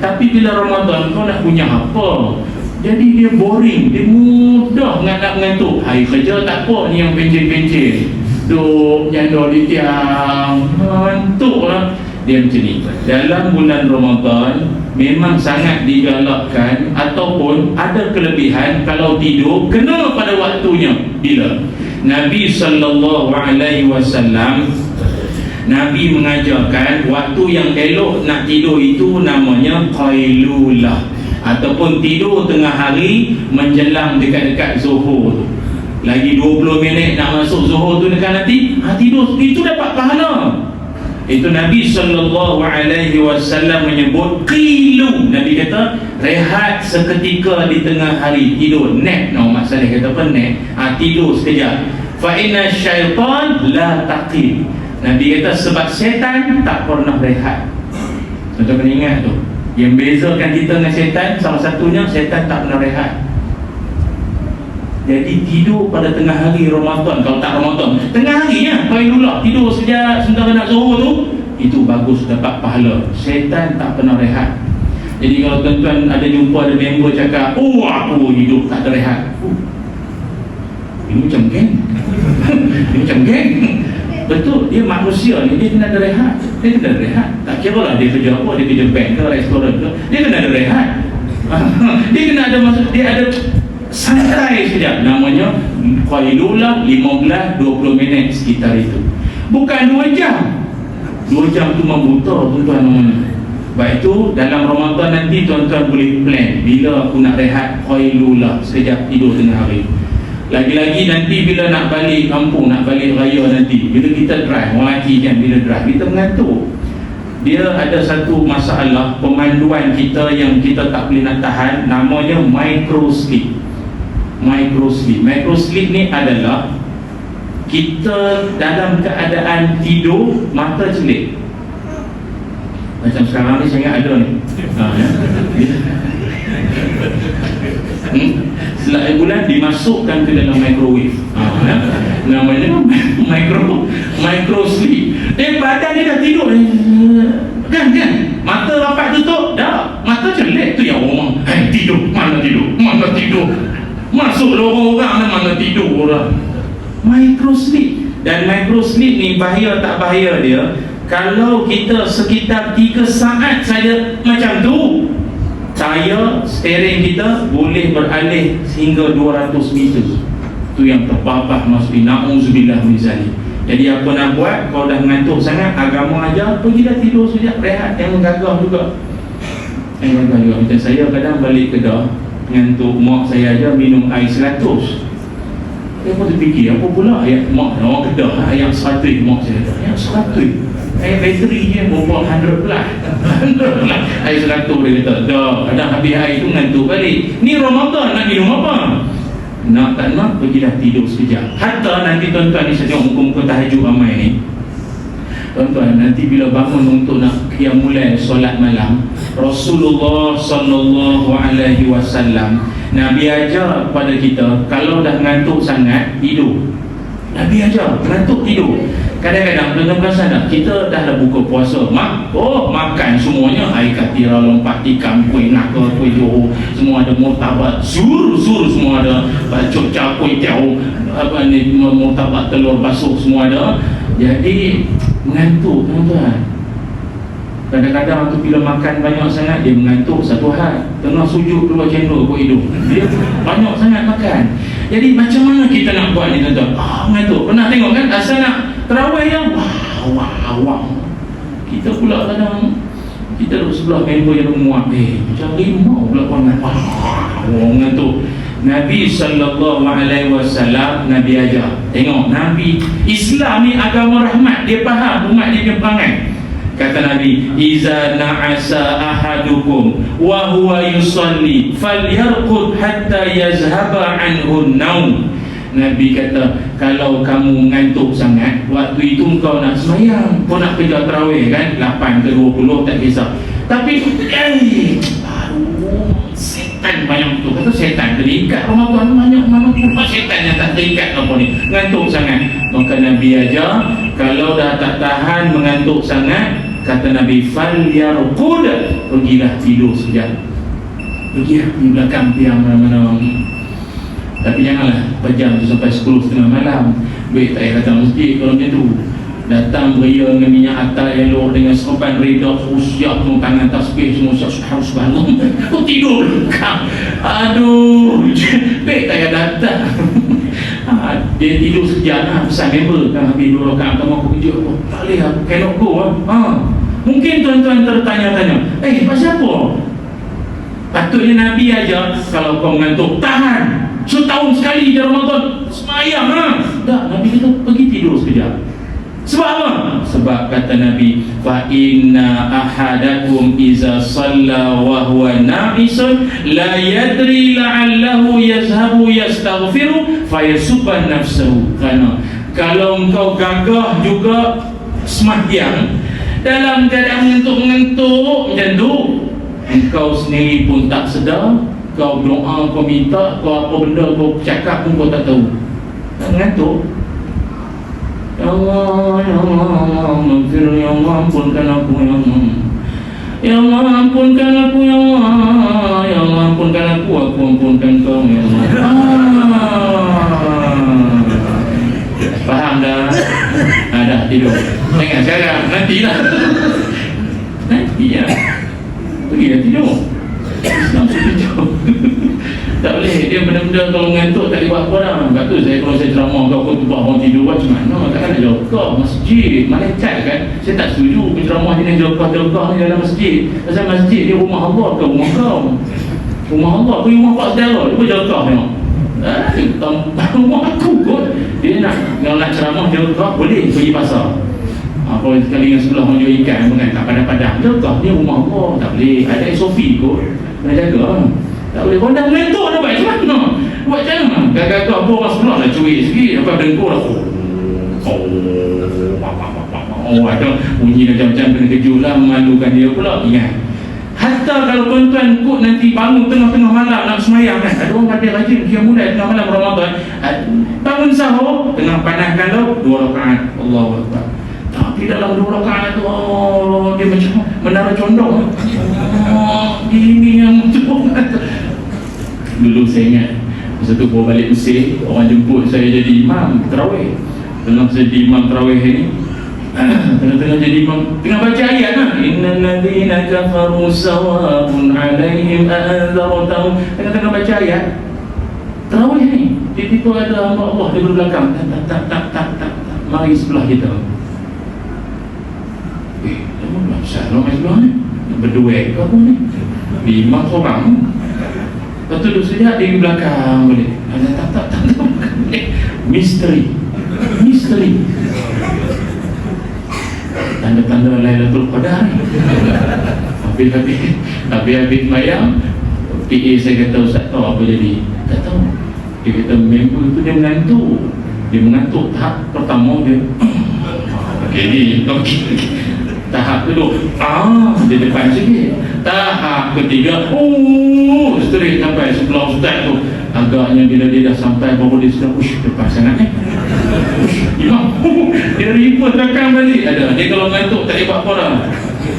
Tapi bila Ramadan kau nak punya apa? Jadi dia boring, dia mudah ngantuk. Hari kerja tak apa, ni yang pencen-pencen. Duk nyandor di tiang, ngantuk lah. Dia macam ni. Dalam bulan Ramadan memang sangat digalakkan ataupun ada kelebihan kalau tidur kena pada waktunya. Bila? Nabi SAW, Nabi mengajarkan waktu yang elok nak tidur itu namanya qailulah, ataupun tidur tengah hari menjelang dekat-dekat zuhur. Lagi 20 minit nak masuk zuhur tu dekat nanti, tidur itu dapat pahala. Itu Nabi SAW menyebut qilu. Nabi kata rehat seketika di tengah hari, tidur, nap. Masalah kata apa nap? Tidur sekejap. Fa inna syaitan la taqil. Nabi kata sebab syaitan tak pernah rehat. Tuan-tuan kena ingat tu. Yang bezakan kita dengan syaitan, salah satunya syaitan tak pernah rehat. Jadi tidur pada tengah hari Ramadan. Kalau tak Ramadan, tengah harinya qailulah, tidur sekejap sementara nak zuhur tu, itu bagus, dapat pahala. Syaitan tak pernah rehat. Jadi kalau tuan-tuan ada jumpa ada member cakap, aku hidup tak ada rehat, ini macam geng. Ini macam geng. Betul, dia manusia ni, dia kena ada rehat. Dia kena ada rehat. Tak kira lah dia kerja apa, dia kerja bank ke, restoran ke, dia kena ada rehat. Dia kena ada masuk, dia ada santai sekejap. Namanya qailulah 15-20 minit sekitar itu. Bukan 2 jam. 2 jam tu membuta tuan-tuan namanya. Baik itu dalam Ramadan nanti tuan-tuan boleh plan bila aku nak rehat qailulah sekejap, tidur tengah hari. Lagi-lagi nanti bila nak balik kampung, nak balik raya nanti, bila kita drive, orang lelaki kan bila drive kita mengantuk. Dia ada satu masalah pemanduan kita yang kita tak boleh nak tahan, namanya micro sleep. Micro sleep ni adalah kita dalam keadaan tidur mata celik. Macam sekarang ni saya ada ni. Selai bulan dimasukkan ke dalam microwave. Namanya micro sleep. Badan dia dah tidur. Kan? Mata rapat tutup dah. Mata celik tu yang orang tidur. Mana tidur. Masuk orang-orang mana tidur orang. Micro sleep. Dan micro sleep ni bahaya tak bahaya dia, kalau kita sekitar 3 saat saja macam tu, saya steering kita boleh beralih hingga 200 meter. Tu yang terbabah masuk na'udzubillah min zalik. Jadi apa nak buat? Kau dah mengantuk sangat, agama ajar, pergilah tidur sekejap, rehat. Yang gagah juga. Macam saya kadang balik Kedah ngantuk, mak saya aja minum air 100. Saya pun terfikir, apa pula ayat mak orang Kedah, ayat 100 mak saya kata, ayat 100. Air bateri je berapa 100 plus. 100 plus. Air 100 dia kata, dah kadang habis air tu ngantuk balik. Ni Ramadan nak minum apa? Nak tak nak, pergilah tidur sekejap. Hatta nanti tuan-tuan ni saya tengok muka-muka tahajud ramai ni. Tuan-tuan, nanti bila bangun untuk nak qiyamul solat malam, Rasulullah SAW, Nabi ajar kepada kita, kalau dah ngantuk sangat, tidur. Nabi ajar, ngantuk tidur. Kadang-kadang tuan-tuan perasan tak, kita dah buka puasa, makan semuanya, air katira, lompat tikam, kuih naka, kuih johor, semua ada, murtabat, sur semua ada, bacok kuih tiaw, murtabat telur basuh semua ada. Jadi mengantuk tuan-tuan. Kadang-kadang tu bila makan banyak sangat, dia mengantuk satu hal, tengah sujud keluar cendol buat hidung, dia banyak sangat makan. Jadi macam mana kita nak buat ni tuan-tuan? Mengantuk. Pernah tengok kan asal nak terawih yang wow. Kita pula kadang kita duduk sebelah member yang muak, macam rimau pula orang ngantuk. Nabi SAW Nabi ajar. Tengok, Nabi Islam ni agama rahmat. Dia faham umat dia punya perangai. Kata Nabi, iza na'asa ahadukum wa huwa yusalli falyarqud hatta yazhaba anhu naum. Nabi kata, kalau kamu ngantuk sangat, waktu itu kau nak semayang, kau nak kerja tarawih kan, 8 ke 20 tak kisah. Tapi setan banyak tu. Kata setan terikat Ramadan banyak, mana pula setan yang tak terikat apa ni, ngantuk sangat. Maka Nabi ajar, kalau dah tak tahan mengantuk sangat, kata Nabi, falyarqud, pergilah tidur sekejap. Pergilah di belakang tiang mana-mana. Tapi janganlah pejam tu sampai 10:30 malam. Baik tak payah datang masjid kalau macam tu. Datang beria dengan minyak atar elok, dengan serban reda khusyuk, tangan tasbih semua harus bangun. Kau tidur kau. Aduh, baik tak payah datang. Dia tidur sekejap lah, pesan member kan, habis 2 rakaat pertama aku kejut aku. Tak boleh, aku cannot go lah. Mungkin tuan-tuan tertanya-tanya, pasal apa? Patutnya Nabi ajar, kalau kau mengantuk, tahan. Setahun sekali di Ramadan semayang tak, Nabi kata pergi tidur sekejap. Sebab apa? Sebab kata Nabi, fa inna ahadakum iza salla wa huwa na'isun la yadri la'allahu yazhabu yastaghfiru fayasubban nafsuhu. Kerana kalau engkau gagah juga sembahyang dalam keadaan mengantuk macam tu, engkau sendiri pun tak sedar. Kau doa, kau minta, kau apa benda kau cakap pun kau tak tahu. Tak mengantuk. Ya Allah, ya Allah, maghfir, ya Allah, ampunkan aku, ya Allah. Ya Allah, ampunkan aku, ya Allah. Ya Allah, ampunkan aku ampunkan kau, ya Allah. Faham dah? Dah tidur. Jangan sekarang, nantilah. Nanti ya. Pergilah tidur. Langsung tidur. Tak boleh, dia benda-benda kalau ngantuk tak boleh buat apa dah. Sebab tu kalau saya ceramah kau tumpah orang tidur macam mana, takkan nak jauh masjid, malaikat kan. Saya tak setuju penceramah jenis jauh-jauh ni dalam masjid. Pasal masjid dia rumah Allah ke rumah kau? Rumah Allah ke rumah pak saudara? Dia pun jauh-jauh tengok. Rumah aku kot. Dia kalau nak ceramah jauh-jauh boleh pergi pasar. Kalau sekali dengan sebelah orang jual ikan kan, tak padang-padang jauh-jauh, dia rumah Allah, tak boleh. Ada SOP kot, kena jaga. Tak boleh, kau dah mengantuk dah buat macam mana? Buat macam mana? Gagak-gagak apa orang sebelah dah cuik sikit, sampai dengkur dah ada bunyi macam-macam, kena kejut lah, memalukan dia pula. Ingat, hatta kalau tuan-tuan kut nanti bangun tengah-tengah malam nak semayang kan, ada orang kata rajin dia mulai tengah malam Ramadan, bangun sahur, tengah panaskan tu 2 rakaat, Allahu Akbar. Tapi dalam 2 rakaat tu dia macam menara condong. Ini yang tu. Dulu saya ingat, masa tu bawa balik Mesir, orang jemput saya jadi imam tarawih. Tengah saya jadi imam tarawih ni, tengah-tengah jadi imam, tengah baca ayat lah, innal ladzina kafaru sawa'un 'alaihim a'anzartahum. Tengah-tengah baca ayat tarawih ni, tiba-tiba ada hamba Allah di belakang, tak, mari sebelah kita. Besar orang main sebelah ni, berduet ke apa ni, 5 orang. Lepas tu duduk sekejap di belakang boleh. Tak misteri. Tanda-tanda Lailatul Qadar. Habis mayang, PA saya kata, Ustaz tahu apa jadi? Tak tahu. Dia kata member tu dia mengantuk tahap pertama dia. Okey. Tahap kedua, di depan sikit. Tahap ketiga, straight sampai sebelah Ustaz tu. Agaknya bila dia dah sampai baru dia sudah depan sangat imam, dia reverse belakang balik. Dia kalau ngantuk tak boleh buat apa dah.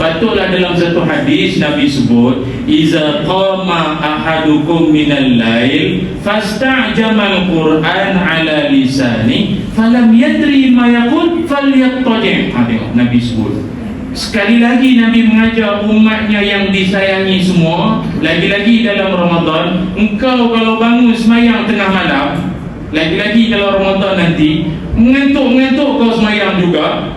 Patutlah dalam satu hadis Nabi sebut, iza qama ahadukum minal lail fasta'jama al-Quran ala lisani falam yadri ma yaqul falyattaji'. Tengok Nabi sebut. Sekali lagi Nabi mengajar umatnya yang disayangi semua, lagi-lagi dalam Ramadan, engkau kalau bangun semayang tengah malam, lagi-lagi kalau Ramadan nanti mengantuk kau semayang juga,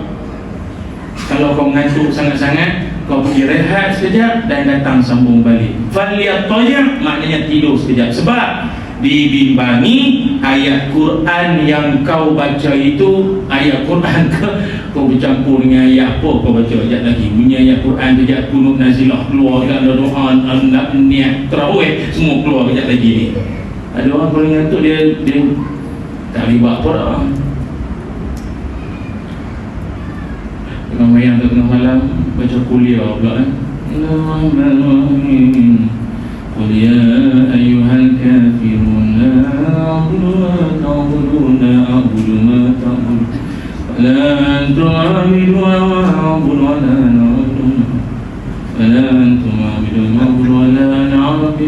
Kalau kau ngantuk sangat-sangat, kau pergi rehat sekejap dan datang sambung balik. Falyattaja' maknanya tidur sekejap. Sebab dibimbangi ayat Quran yang kau baca itu ayat Quran ke kau bercampur dengan ayat apa kau baca sekejap lagi. Bunyi ayat Quran sekejap kunut nazilah keluar dan doa niat tarawih semua keluar sekejap lagi ni. Ada orang kalau ngantuk dia tak boleh buat apa dah. Tengah mayang tengah malam baca kuliah pula Qul ya ayyuhal kafirun la a'budu ma ta'budun la a'budu ma ta'budun la antum 'abidun ma a'budu wa la ana 'abidun wa la antum 'abidun ma a'budu wa la ana 'abidun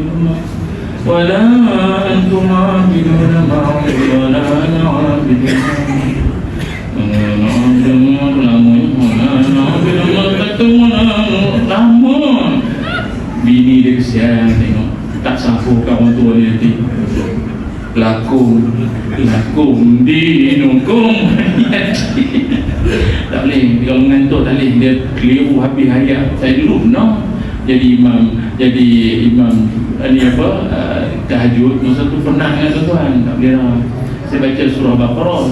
wa la antum 'abidun ma a'budu wa la ana 'abidun lama bini dia kesian tengok tak sanggup kawan tua dia nanti lakum dinukum tak boleh kalau mengantuk tak boleh dia keliru habis hayat. Saya dulu pernah jadi imam ni apa tahajud masa tu pernah dengan tuan tak boleh lah. Saya baca surah Baqarah,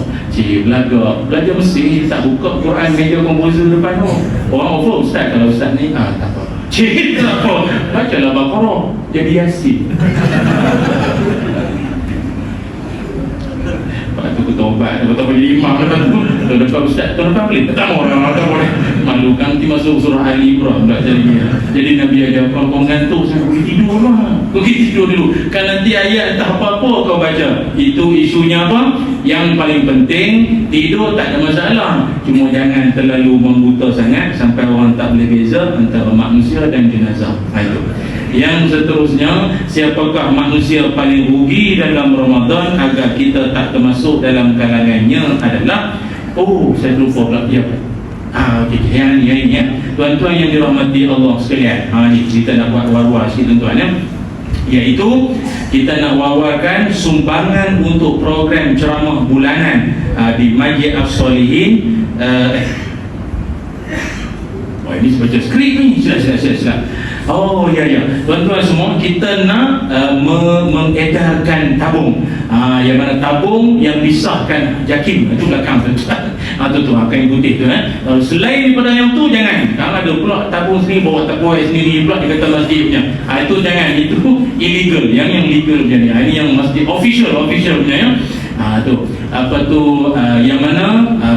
belajar mesti tak buka Quran meja komposer depan tu. Orang over ustaz kalau ustaz ni tak apa. Cik tak apa. Bacalah Baqarah jadi Yasin. Lepas tu bertobat, lepas tu jadi imam, lepas tu depan ustaz, tu depan boleh? Tak boleh. Malu kan nanti masuk surah Ali Imran tak jadi Nabi ajar kau ngantuk sampai pergi tidur lah. Kau pergi tidur dulu. Kan nanti ayat entah apa-apa kau baca. Itu isunya apa? Yang paling penting tidur tak ada masalah. Cuma jangan terlalu membuta sangat sampai orang tak boleh beza antara manusia dan jenazah. Itu. Yang seterusnya, siapakah manusia paling rugi dalam Ramadan agar kita tak termasuk dalam kalangannya adalah saya lupa pula dia apa. Okey, yang ini ya. Tuan-tuan yang dirahmati Allah sekalian. Ni kita nak buat war-war sikit tuan-tuan ya. Iaitu kita nak wawarkan sumbangan untuk program ceramah bulanan di Masjid As-Solihin. Ini baca skrip ni. Sila. Ya. Tuan-tuan semua, kita nak mengedarkan tabung. Yang mana tabung yang pisahkan JAKIM itu belakang tuan-tuan. Itu kain putih tu selain daripada yang tu jangan. Kalau ada pula tabung sendiri bawa tabung sendiri pula dia kata masjid punya. Itu jangan, itu illegal. Yang legal punya ni. Ini yang masjid official punya ya. Yang mana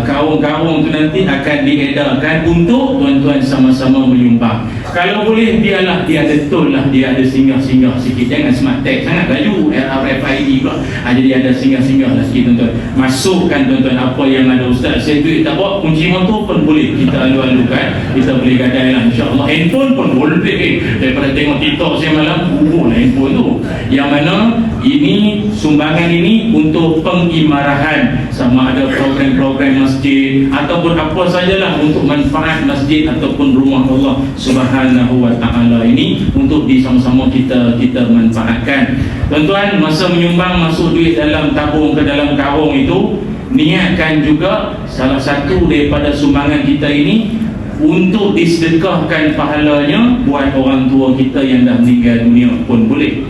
kaung-kaung tu nanti akan diedarkan untuk tuan-tuan sama-sama menyumbang. Kalau boleh biarlah dia ada tol lah, dia ada singgah-singgah sikit. Jangan smart tag sangat baju RFID pula. Jadi ada singgah-singgah lah sikit tuan-tuan. Masukkan tuan-tuan apa yang ada ustaz. Saya duit tak bawa, kunci motor pun boleh kita alu-alukan. Kita boleh gadai lah insya-Allah. Handphone pun boleh. Daripada tengok TikTok saya malam, kubur lah handphone tu. Yang mana ini sumbangan ini untuk pengimarahan, sama ada program-program masjid ataupun apa sajalah untuk manfaat masjid ataupun rumah Allah Subhanahu wa ta'ala ini untuk sama-sama kita manfaatkan. Tuan-tuan, masa menyumbang masuk duit dalam tabung ke dalam karung itu, niatkan juga salah satu daripada sumbangan kita ini untuk disedekahkan pahalanya buat orang tua kita yang dah meninggal dunia pun boleh.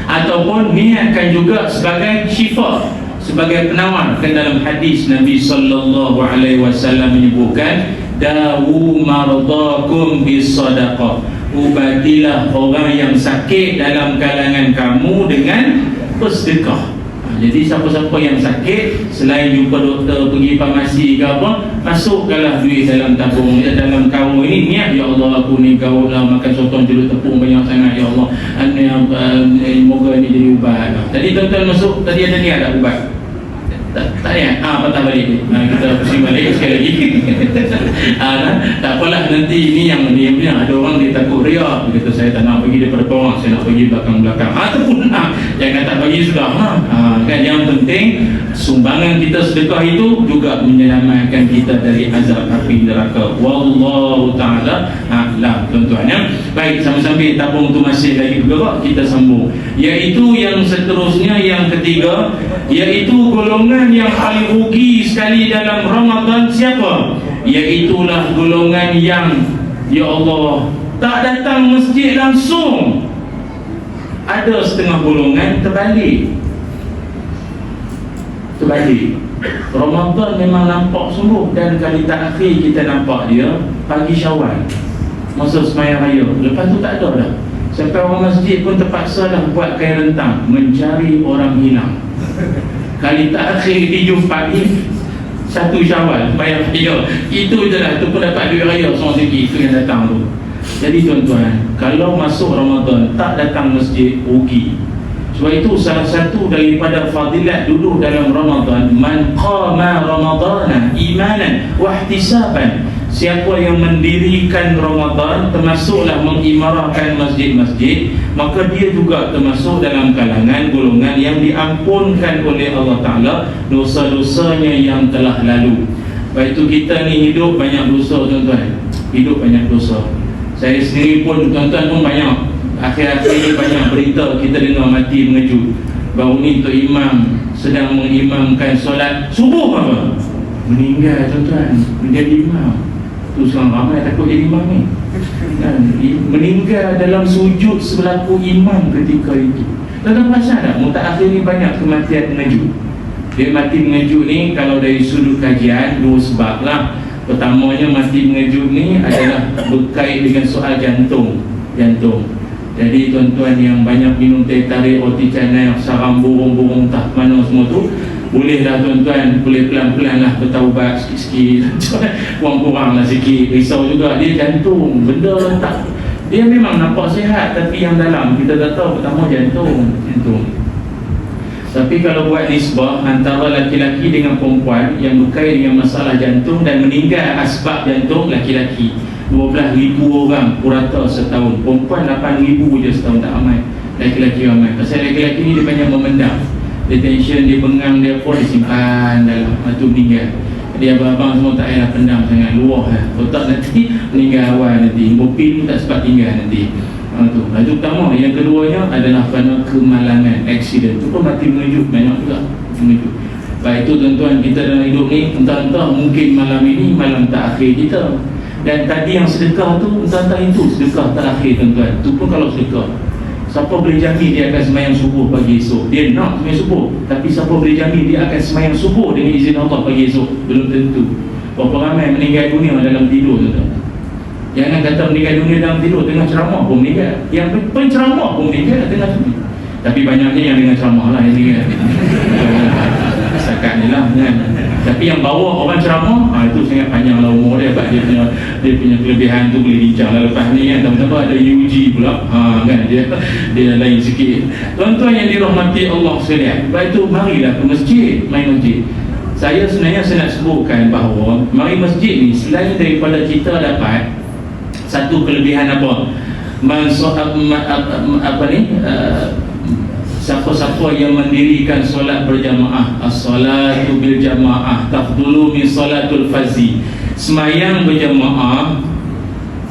Ataupun niatkan juga sebagai syifa, sebagai penawar. Kan dalam hadis Nabi sallallahu alaihi wasallam menyebutkan dawu mardakum bisadaqah, ubatilah orang yang sakit dalam kalangan kamu dengan bersedekah. Jadi siapa-siapa yang sakit, selain jumpa doktor, pergi farmasi ke apa, masukkanlah duit dalam tabung, dalam karung ini. Niat, ya Allah aku ni kau lah makan sotong jeruk tepung banyak sangat, ya Allah moga ni jadi ubat. Tadi tuan-tuan masuk, tadi ada niat tak ubat? Tak niat? Patah balik. Kita pusing balik sekali lagi. Tak apalah, nanti ini yang punya. Ada orang dia takut riak. Dia kata saya tak nak pergi daripada bawah, saya nak pergi belakang-belakang. Ataupun jangan tak bagi sudah. Kan yang penting sumbangan kita sedekah itu juga menyelamatkan kita dari azab api neraka. Wallahu ta'ala a'lam, tuan-tuan ya. Baik, sambil-sambil tabung tu masih lagi bergerak, kita sambung. Iaitu yang seterusnya, yang ketiga, iaitu golongan yang paling rugi sekali dalam Ramadan siapa? Iaitulah golongan yang, ya Allah, tak datang masjid langsung. Ada setengah golongan terbalik. Ramadan memang nampak sungguh, dan kali terakhir kita nampak dia pagi Syawal, masa sembahyang raya. Lepas tu tak ada dah. Sampai orang masjid pun terpaksa dah buat kain rentang mencari orang hilang. Kali terakhir dijumpa ni 1 Syawal sembahyang raya. Itu je lah, tu pun dapat duit raya seorang sikit, itu yang datang tu. Jadi tuan-tuan, kalau masuk Ramadan tak datang masjid, rugi. Sebab itu salah satu daripada fadilat duduk dalam Ramadan, man qama ramadana imanan wa ihtisaban. Siapa yang mendirikan Ramadan, termasuklah mengimarahkan masjid-masjid, maka dia juga termasuk dalam kalangan golongan yang diampunkan oleh Allah Ta'ala dosa-dosanya yang telah lalu. Sebab itu kita ni hidup banyak dosa tuan-tuan. Hidup banyak dosa. Saya sendiri pun tuan-tuan pun banyak, akhir-akhir ini banyak berita kita dengar mati mengejut. Baru ni Tok Imam sedang mengimamkan solat subuh apa? Meninggal tuan-tuan, menjadi imam. Tu sekarang ramai takut jadi imam ni. Meninggal dalam sujud sebelaku imam ketika itu. Tuan-tuan perasan tak? Mutakhir ni banyak kematian mengejut. Dia mati mengejut ni kalau dari sudut kajian, 2 sebab lah. Pertamanya, mati mengejut ni adalah berkait dengan soal jantung. Jadi tuan-tuan yang banyak minum teh tarik, roti canai, sarang burung-burung tak mana semua tu, bolehlah tuan-tuan, boleh pelan-pelan lah bertaubat sikit-sikit. Kurang-kurang lah sikit. Risau juga dia jantung, benda tak, dia memang nampak sihat, tapi yang dalam kita tak tahu. Pertama jantung. Tapi kalau buat nisbah antara laki-laki dengan perempuan yang berkait dengan masalah jantung dan meninggal asbab jantung, laki-laki 12,000 orang purata setahun. Perempuan 8,000 je setahun, tak ramai. Laki-laki ramai. Pasal laki-laki ni dia banyak memendam. Dia tension, dia bengang, dia apa, dia simpan dalam, tu meninggal. Dia abang-abang semua tak payah pendam sangat, luah lah. Otak nanti meninggal awal nanti. Kopi pun tak sempat tinggal nanti. Itu pertama. Yang keduanya adalah kerana kemalangan, accident. Itu pun mati mengejut, banyak juga mengejut. Baik, itu tuan-tuan, kita dalam hidup ni entah-entah mungkin malam ini malam terakhir kita. Dan tadi yang sedekah tu, entah-entah itu sedekah terakhir tuan-tuan. Itu pun kalau sedekah, siapa boleh jamin dia akan sembahyang subuh pagi esok? Dia nak sembahyang subuh, tapi siapa boleh jamin dia akan sembahyang subuh dengan izin Allah pagi esok? Belum tentu. Berapa ramai meninggal dunia dalam tidur tuan-tuan. Jangan kata meninggal dunia dalam tidur, tengah ceramah pun meninggal. Yang penceramah pun meninggal tengah tidur. Tapi banyaknya yang dengan ceramah lah yang meninggal. Setakat ni lah kan. Tapi yang bawa orang ceramah, itu sangat panjang lah umur dia. Sebab dia punya kelebihan tu boleh bincang lah lepas ni kan. Tapi ada UG pula, kan, dia lain sikit. Tuan-tuan yang dirahmati Allah sekalian, sebab itu marilah ke masjid, main masjid. Saya sebenarnya nak sebutkan bahawa mari masjid ni, selain daripada kita dapat satu kelebihan apa? Siapa-siapa yang mendirikan solat berjamaah, as-salatu bil jamaah tafdulu min salatul fazi. Semayang berjamaah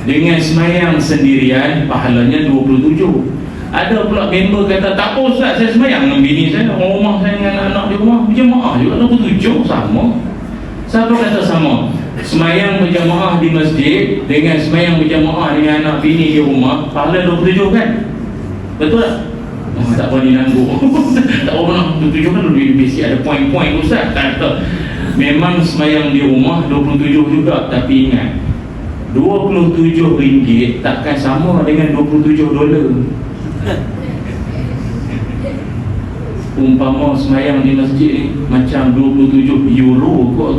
dengan semayang sendirian pahalanya 27. Ada pula member kata, tak apa Ustaz, saya semayang dengan bini saya, orang rumah saya dengan anak di rumah berjamaah juga 27. Sama. Siapa kata sama? Semayang berjamaah di masjid dengan semayang berjamaah dengan anak bini di rumah, pahala 27 kan? Betul tak? Tak berani nanggung. Tak berani 27 kan dulu mesti ada poin-poin Ustaz. Tak. Memang semayang di rumah 27 juga. Tapi ingat, 27 ringgit takkan sama dengan 27 dolar. Umpama semayang di masjid ni macam 27 euro kot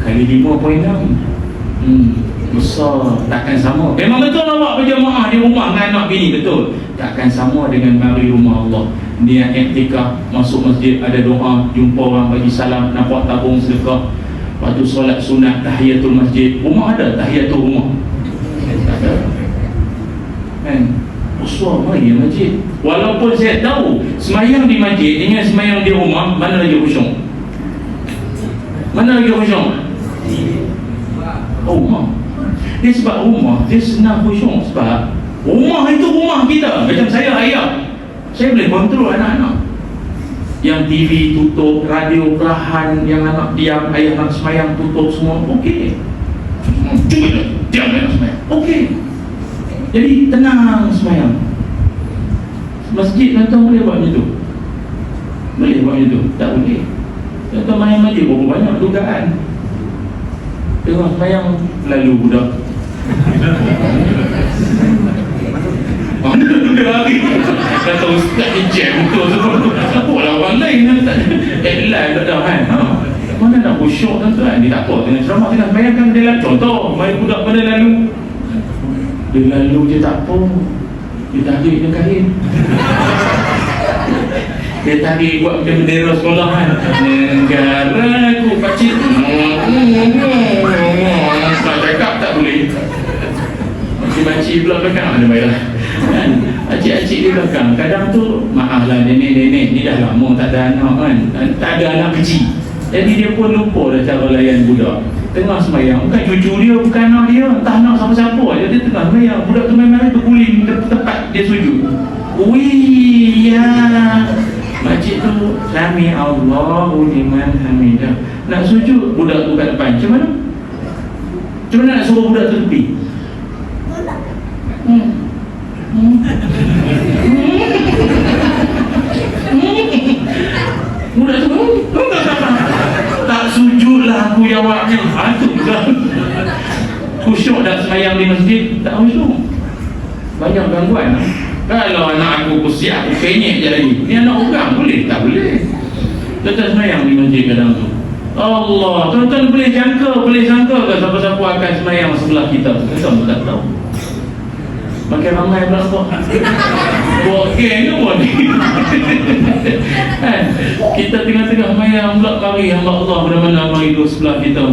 kali 5.6, besar, takkan sama. Memang betul awak berjamaah di rumah dengan anak bini, betul, takkan sama dengan mari rumah Allah, niat iktikaf, masuk masjid, ada doa, jumpa orang bagi salam, nampak tabung sedekah, lepas tu solat sunat tahiyatul masjid. Rumah ada tahiyatul rumah? Tak ada kan? Uswah mari masjid. Walaupun saya tahu semayang di masjid dengan semayang di rumah, mana lagi khusyuk? Mana lagi khusyuk? Rumah. Dia sebab rumah dia senang khusyuk, sebab Rumah itu rumah kita. Macam saya ayah, saya boleh kontrol anak-anak. Yang TV tutup, radio perlahan, yang anak diam, ayah nak semayang tutup semua, okey. Cuba diam ayah semayang, okey. Jadi tenang semayang. Masjid tuan-tuan boleh buat macam tu? Boleh buat macam tu? Tak boleh. Tuan-tuan main masjid berapa banyak dugaan. Tengok semayang lalu budak. Mana dia lari? Kata ustaz ni jam betul tu. Apa lah orang lain live tak ada kan? Mana nak khusyuk tuan-tuan? Dia tak apa tengah ceramah tengah bayangkan dia lalu. Contoh, main budak pada lalu. Dia lalu je tak apa. Dia tarik dia kain. Dia tarik buat bendera sekolah kan. Negaraku pakcik. Tak cakap tak boleh. Makcik-makcik pula belakang ada baiklah kan? Acik-acik di belakang kadang tu maaf lah nenek-nenek ni dah lama tak ada anak kan, tak ada anak kecil, jadi dia pun lupa dah cara layan budak. Tengah semayang, bukan cucu dia, bukan anak dia, entah anak siapa-siapa aja, dia tengah semayang, budak tu main-main terguling tepat dia sujud. Wih ya, makcik tu Sami Allahu liman hamidah, nak sujud, budak tu kat depan, macam mana? Macam mana nak suruh budak tu tepi? Budak tu tak sujudlah aku jawabnya. Itu kan khusyuk dah semayang di masjid, tak khusyuk. Banyak gangguan. Kalau anak aku siap, aku penyek je lagi. Ni anak orang boleh? Tak boleh. Tuan-tuan semayang di masjid kadang tu, Allah, tuan-tuan boleh sangka ke siapa-siapa akan semayang sebelah kita? Tuan-tuan tak tahu. Makin ramai pula buat geng ke buat ni. Kita tengah-tengah semayang pula mari hamba Allah mana-mana mari duduk sebelah kita.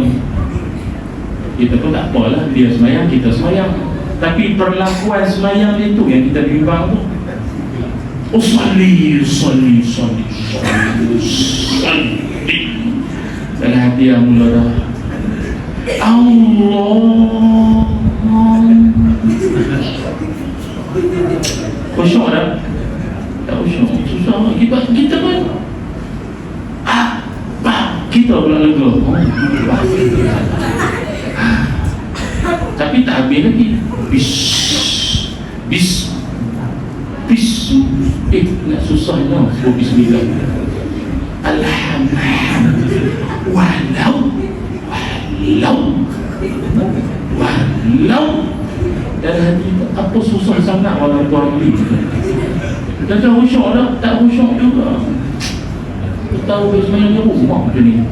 Kita pun tak apalah, dia semayang, kita semayang. Tapi perlakuan semayang dia tu yang kita bimbang tu. Oh salli dalam hati yang mula dah Allah. Khusyuk dah? Tak khusyuk, susah. Kita pun kita pula lega. Tapi tak habis lagi. Bis nak susah no. Sebut bismillah. Alhamdulillah. Walau dan hati apa susah sangat orang tua beli. Dan tak khusyuk dah, tak khusyuk juga. Kita tahu sebenarnya rumah macam ni.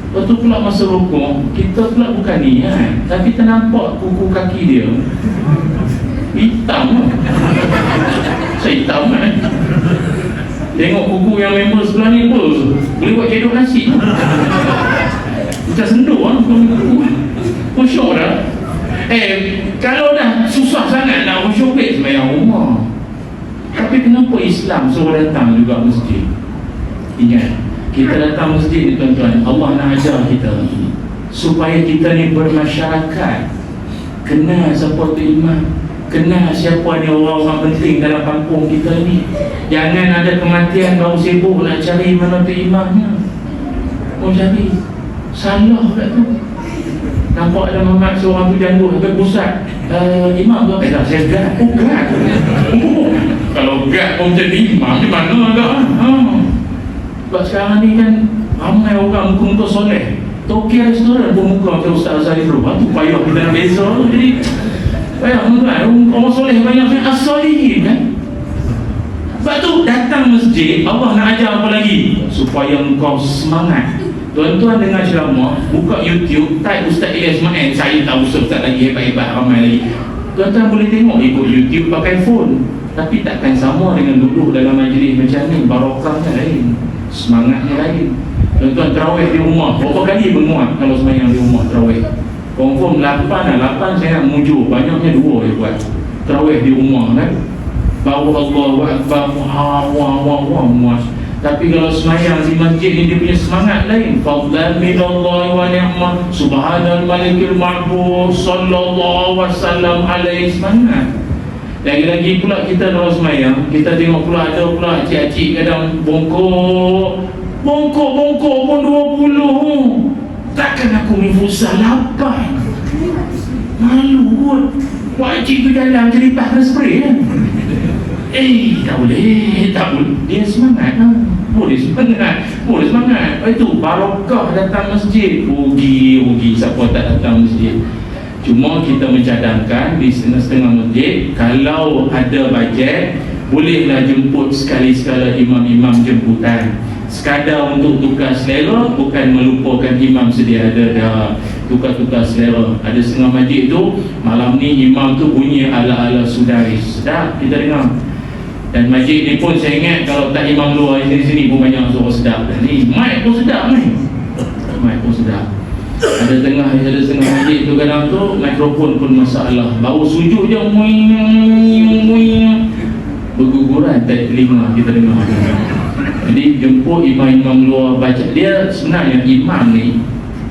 Lepas tu pula masa rukuk, kita pula bukan niat, tapi ternampak kuku kaki dia hitam lah. Saya hitam kan. Tengok kuku yang member sebelah ni pun boleh buat cedok nasi. Macam senduh lah khusyuk dah. Kalau dah susah sangat nak khusyuk semayang rumah. Tapi kenapa Islam suruh datang juga masjid? Ingat, kita datang masjid ni tuan-tuan, Allah nak ajar kita supaya kita ni bermasyarakat, kenal siapa tu imam, kenal siapa ni orang-orang penting dalam kampung kita ni. Jangan ada kematian baru sibuk nak cari mana tu imamnya. Mau cari salah kat tu. Nampak ada mamat seorang tu janggut sampai pusat. Imam tu tak, saya gad. Gad. Kalau gad pun macam ni, imam di mana agak? Sebab sekarang ni kan ramai orang muka-muka soleh. Toki restoran pun muka macam Ustaz Azhari dulu. Tu payah kita nak beza tu. Jadi payah tuan-tuan, orang soleh banyak kan as-solihin kan. Sebab tu datang masjid, Allah nak ajar apa lagi? Supaya engkau semangat. Tuan-tuan dengar ceramah, buka YouTube, type Ustaz Ilyas Ma'en. Saya tahu Ustaz lagi hebat-hebat, ramai lagi. Tuan-tuan boleh tengok ikut YouTube pakai phone. Tapi takkan sama dengan duduk dalam majlis macam ni. Barakahnya lain, semangatnya lain. Tuan-tuan terawih di rumah, berapa kali menguat kalau semayang di rumah terawih? Confirm 8 lah, 8 saya nak mujur, banyaknya 2 dia buat terawih di rumah kan. Baru Allahu Akbar, muas. Tapi kalau semayang di masjid ni dia punya semangat lain. Fadlan minallahi wa ni'mah, subhanal malikil ma'bud, sallallahu wasallam alaihi, semangat. Lagi-lagi pula kita nak semayang, kita tengok pula ada pula cik-cik kadang bongkok pun 20. Takkan aku main futsal 8. Malu kot. Pakcik tu jalan jadi pakai spray kan. Tak boleh. Dia semangat lah. Boleh semangat. Itu barokah datang masjid. Rugi siapa tak datang masjid. Cuma kita mencadangkan di setengah-setengah masjid, kalau ada bajet, bolehlah jemput sekali-sekala imam-imam jemputan. Sekadar untuk tukar selera, bukan melupakan imam sedia ada dah. Tukar-tukar selera. Ada setengah masjid tu, malam ni imam tu bunyi ala-ala Sudaris. Sedap kita dengar. Dan masjid ni pun saya ingat, kalau tak imam luar di sini pun banyak suara sedap. Dan ni mic pun sedap ni. Mic pun sedap. Ada setengah masjid tu kadang tu mikrofon pun masalah. Baru sujud je berguguran tak telinga kita dengar. Jadi jemput imam-imam luar baca. Dia sebenarnya imam ni,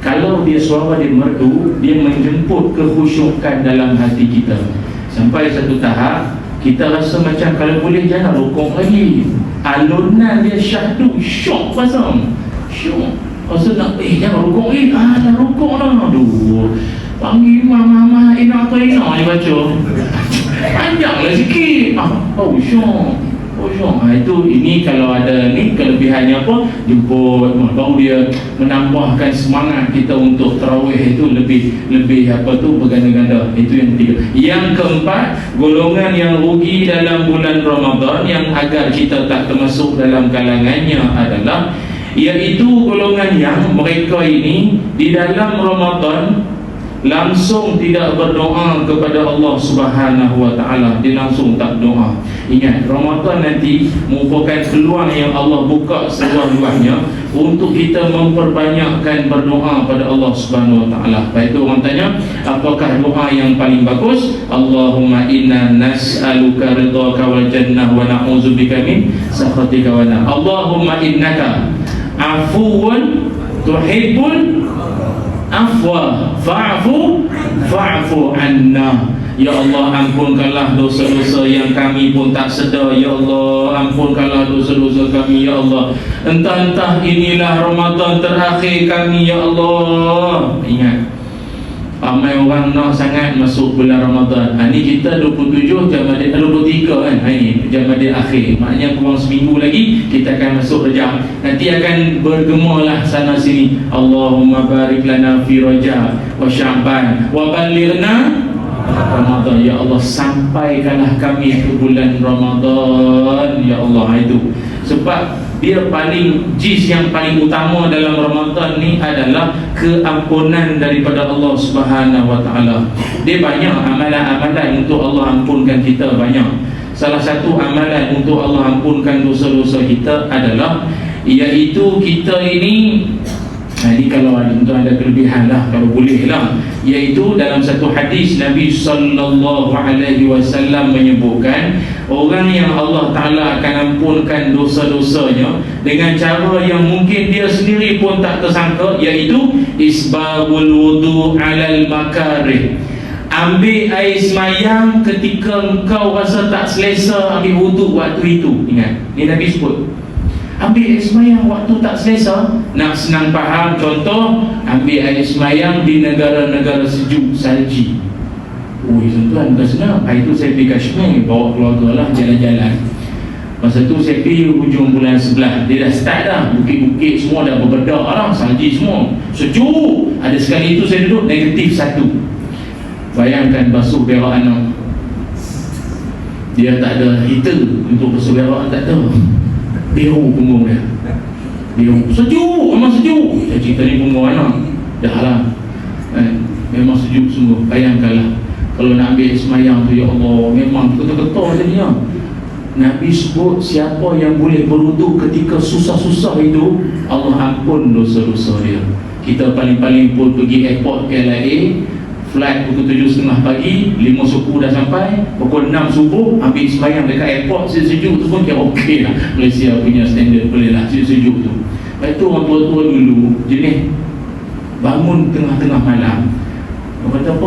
kalau dia suara dia merdu, dia menjemput kekhusyukan dalam hati kita. Sampai satu tahap kita rasa macam kalau boleh jangan rukuk lagi. Alunan dia syahdu syok pasang. Syok. Rasa nak jangan rukuk lagi. Dah rukuk lah. Aduh. Panggil mama enak apa enak dia baca. Panjanglah sikit. Syok. Ini kalau ada ni kelebihannya apa, jemput baru dia menambahkan semangat kita untuk tarawih itu lebih berganda-ganda. Itu yang ketiga. Yang keempat, golongan yang rugi dalam bulan Ramadan yang agar kita tak termasuk dalam kalangannya adalah, iaitu golongan yang mereka ini di dalam Ramadan langsung tidak berdoa kepada Allah Subhanahu wa taala. Dia langsung tak doa. Ingat, Ramadan nanti merupakan peluang yang Allah buka seluas-luasnya untuk kita memperbanyakkan berdoa pada Allah Subhanahu wa taala. Baik, itu orang tanya, apakah doa yang paling bagus? Allahumma inna nas'aluka ridhaka wal jannah wa na'udzubika min sakhatika wa nar. Allahumma innaka afuwun tuhibbul afwa fa'fu anna. Ya Allah, ampunkanlah dosa-dosa yang kami pun tak sedar. Ya Allah, ampunkanlah dosa-dosa kami. Ya Allah, entah inilah Ramadan terakhir kami. Ya Allah. Ingat, ramai orang nak sangat masuk bulan Ramadan. Ini kita 27 Jamadil 23 kan. Ini Jamadil akhir. Maknanya kurang seminggu lagi kita akan masuk Rajab. Nanti akan bergemalah sana sini. Allahumma barik lana fi Rajab wa Sya'ban wa balighna Ramadan. Ya Allah, sampaikanlah kami ke bulan Ramadan. Ya Allah. Itu sebab dia jis yang paling utama dalam Ramadan ni adalah keampunan daripada Allah Subhanahu wa taala. Dia banyak amalan-amalan untuk Allah ampunkan kita, banyak. Salah satu amalan untuk Allah ampunkan dosa-dosa kita adalah, iaitu kita ini kalau ada kelebihan lah, kalau boleh lah, iaitu dalam satu hadis Nabi sallallahu alaihi wasallam menyebutkan, orang yang Allah Ta'ala akan ampunkan dosa-dosanya dengan cara yang mungkin dia sendiri pun tak tersangka, iaitu isbabul wudu alal makarih. Ambil air semayang ketika engkau rasa tak selesa ambil wudu waktu itu. Ingat, ni Nabi sebut, ambil air semayang waktu tak selesa. Nak senang faham, contoh, ambil air semayang di negara-negara sejuk, salji. Tuan-tuan, bukan senang. Hari tu saya pergi Kashmir, bawa keluarga lah jalan-jalan. Masa tu saya pergi hujung bulan 11. Dia dah start dah, bukit-bukit semua dah berbedak lah, salji semua, sejuk. Ada sekali itu saya duduk -1. Bayangkan basuh berak anak, dia tak ada heater untuk basuh berak, tak ada. Biru punggung dia, biru, sejuk, memang sejuk. Saya cerita ni punggung anak dah lah, memang sejuk sungguh. Bayangkanlah kalau nak ambil semayang tu, ya Allah, memang ketul-ketul jadinya. Nabi sebut, siapa yang boleh berwuduk ketika susah-susah itu, Allah ampun dosa-dosa dia. Kita paling-paling pun pergi airport KLIA, flight pukul 7.30 pagi, 5 suku dah sampai, pukul 6 subuh ambil semayang dekat airport, sejuk tu pun kira okey lah. Malaysia punya standard boleh lah sejuk tu. Lepas tu orang tua-tua dulu jenis bangun tengah-tengah malam. Orang kata apa,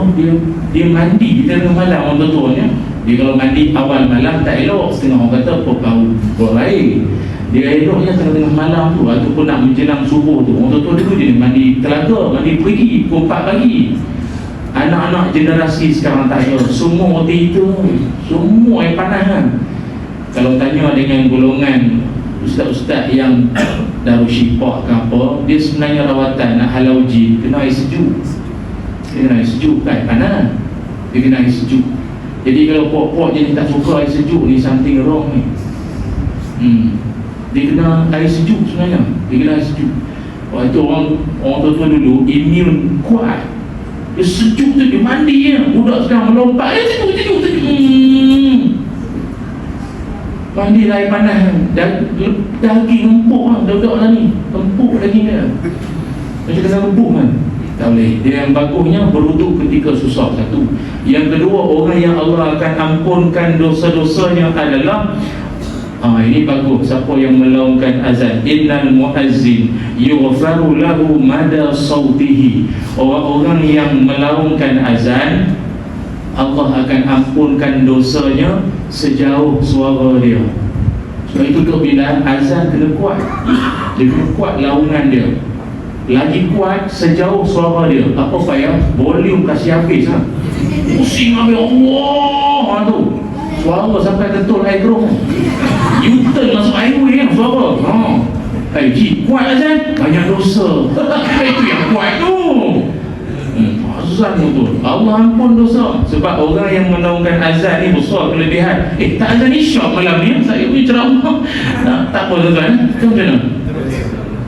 dia mandi di tengah malam, orang tua-tuanya Dia kalau mandi awal malam tak elok, setengah orang kata bau air. Dia eloknya tengah-tengah malam tu, ataupun nak menjelang subuh tu. Orang tua dulu dia mandi telaga, mandi pagi, pukul 4 pagi. Anak-anak generasi sekarang tak ada, semua roti itu, semua air panas kan. Kalau tanya dengan golongan ustaz-ustaz yang Darushifa ke apa, dia sebenarnya rawatan nak halau jin, kena air sejuk. Dia kena air sejuk, kan panas. Dia kena air sejuk. Jadi kalau puak-puak je ni tak suka air sejuk ni, something wrong ni. Dia kena air sejuk sebenarnya. Dia kena air sejuk. Wah, itu orang tua-tua dulu immune kuat. Dia sejuk tu, dia mandi ya. Budak sekarang melompat, sejuk. Mandi lah air panas. Daging empuk lah, budak lah ni. Empuk daging dia. Macam kena rebuk kan. Tak boleh. Dia yang bagusnya berwuduk ketika susah, satu. Yang kedua, orang yang Allah akan ampunkan dosa-dosanya adalah ini bagus, siapa yang melaungkan azan. Innal muazzin yughfaru lahu mada sautihi. Orang-orang yang melaungkan azan, Allah akan ampunkan dosanya sejauh suara dia. Sebab itu bila azan kena kuat. Dia kena kuat laungan dia. Lagi kuat sejauh suara dia. Apa payah? Volume kasih habis lah. Pusing habis Allah tu. Suara sampai tentul air gerung. U-turn masuk highway kan suara. Ji, kuat azan, banyak dosa. Itu yang kuat tu. Azan tu Allah ampun dosa. Sebab orang yang menaungkan azan ni besar kelebihan. Tak azan isyak malam ni, saya punya ceramah. Tak apa tuan-tuan. Macam mana?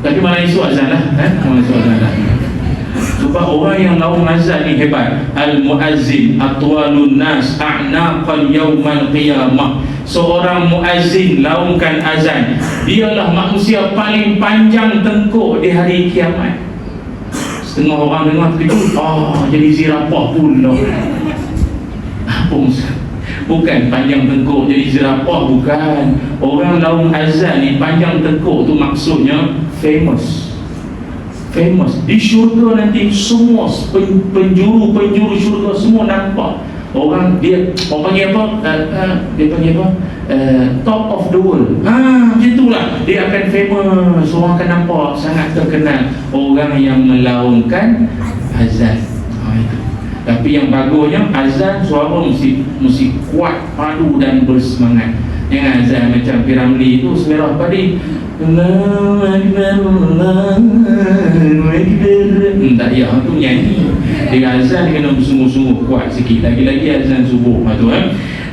Tapi malam esok azan lah. Malam esok azan lah. Sebab orang yang laung azan ni hebat. Al-muazzin atwalun nas a'naqan yawmal qiyamah. Seorang muazzin laungkan azan, dialah manusia paling panjang tengkuk di hari kiamat. Setengah orang dengar terkejut, jadi zirapah pula. Apa maksud? Bukan panjang tengkuk jadi zirapah, bukan. Orang laung azan ni panjang tengkuk tu maksudnya famous. Di syurga nanti semua penjuru syurga semua nampak. Orang dia panggil apa? Dia panggil apa? Top of the world. Macam itulah. Dia akan famous. Orang akan nampak sangat terkenal. Orang yang melaungkan azan. Itu. Tapi yang bagusnya azan suara mesti kuat, padu dan bersemangat. Jangan azan macam Piramli tu semerah padi. Tak ya, tu nyanyi. Dengan azan dia kena bersungguh-sungguh kuat sikit. Lagi-lagi azan subuh.